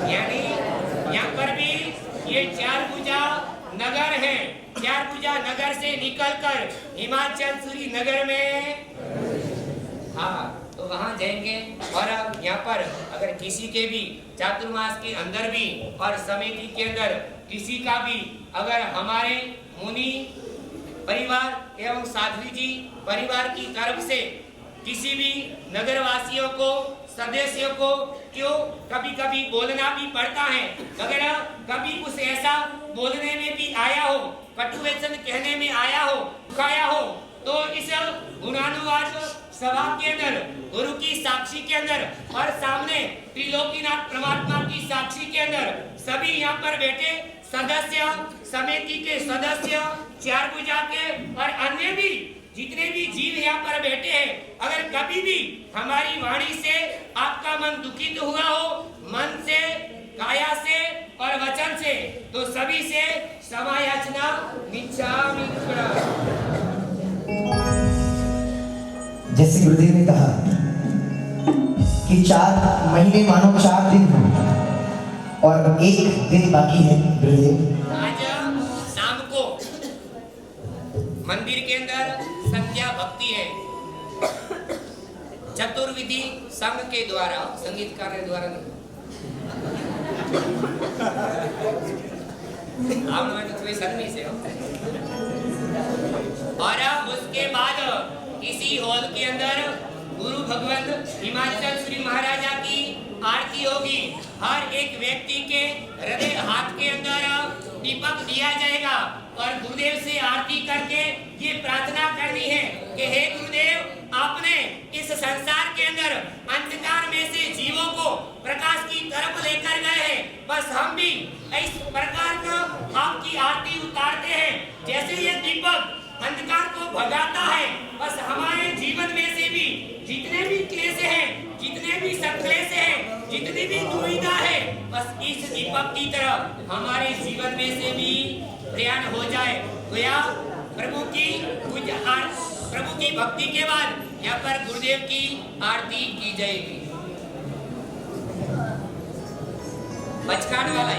यानी यहाँ पर भी ये चारभुजा नगर है, चारभुजा नगर से निकलकर हिमाचल सूरी नगर में तो वहां जाएंगे। और यहाँ पर अगर किसी के भी चातुर्मास के अंदर भी और समिति के अंदर किसी का भी अगर हमारे मुनि परिवार एवं साध्वी जी परिवार की तरफ से किसी भी नगरवासियों को सदस्यों को क्यों कभी कभी बोलना भी पड़ता है, अगर कभी कुछ ऐसा बोलने में भी आया हो, कटु वचन कहने में आया हो, खाया हो, तो इस गुणानुवाद सभा के अंदर गुरु की साक्षी के अंदर और सामने त्रिलोकीनाथ परमात्मा की साक्षी के अंदर सभी यहाँ पर बैठे सदस्य, समिति के सदस्य, चारभुजा के और अन्य भी जितने भी जीव यहाँ पर बैठे हैं, अगर कभी भी हमारी वाणी से आपका मन दुखित हुआ हो, मन से, काया से और वचन से, तो सभी से क्षमा याचना मिच्छामि। जैसे गुरुदेव ने कहा कि 4 महीने मानो 4 दिन और 1 दिन बाकी है। गुरुदेव आज शाम को मंदिर के अंदर संध्या भक्ति है, चतुर्विधि संघ के द्वारा, संगीतकार के द्वारा नहीं। आप लोग तो कोई संघ नहीं से हो। और उसके बाद इसी हॉल के अंदर गुरु भगवान हिमाचल श्री महाराजा की आरती होगी। हर एक व्यक्ति के हृदय हाथ के अंदर दीपक दिया जाएगा और गुरुदेव से आरती करके ये प्रार्थना करनी है कि हे गुरुदेव, आपने इस संसार के अंदर अंधकार में से जीवों को प्रकाश की तरफ लेकर गए हैं। बस हम भी इस प्रकार का आपकी आरती उतारते हैं। जैसे ये दीपक अंधकार को भगाता है, बस हमारे जीवन में से भी जितने भी क्लेश हैं, जितने भी संक्लेश हैं, जितनी भी दुविधा है, बस इस दीपक की तरह हमारे जीवन में से भी प्रयाण हो जाए। गोया प्रभु की भक्ति के बाद यहाँ पर गुरुदेव की आरती की जाएगी। बचकान वाला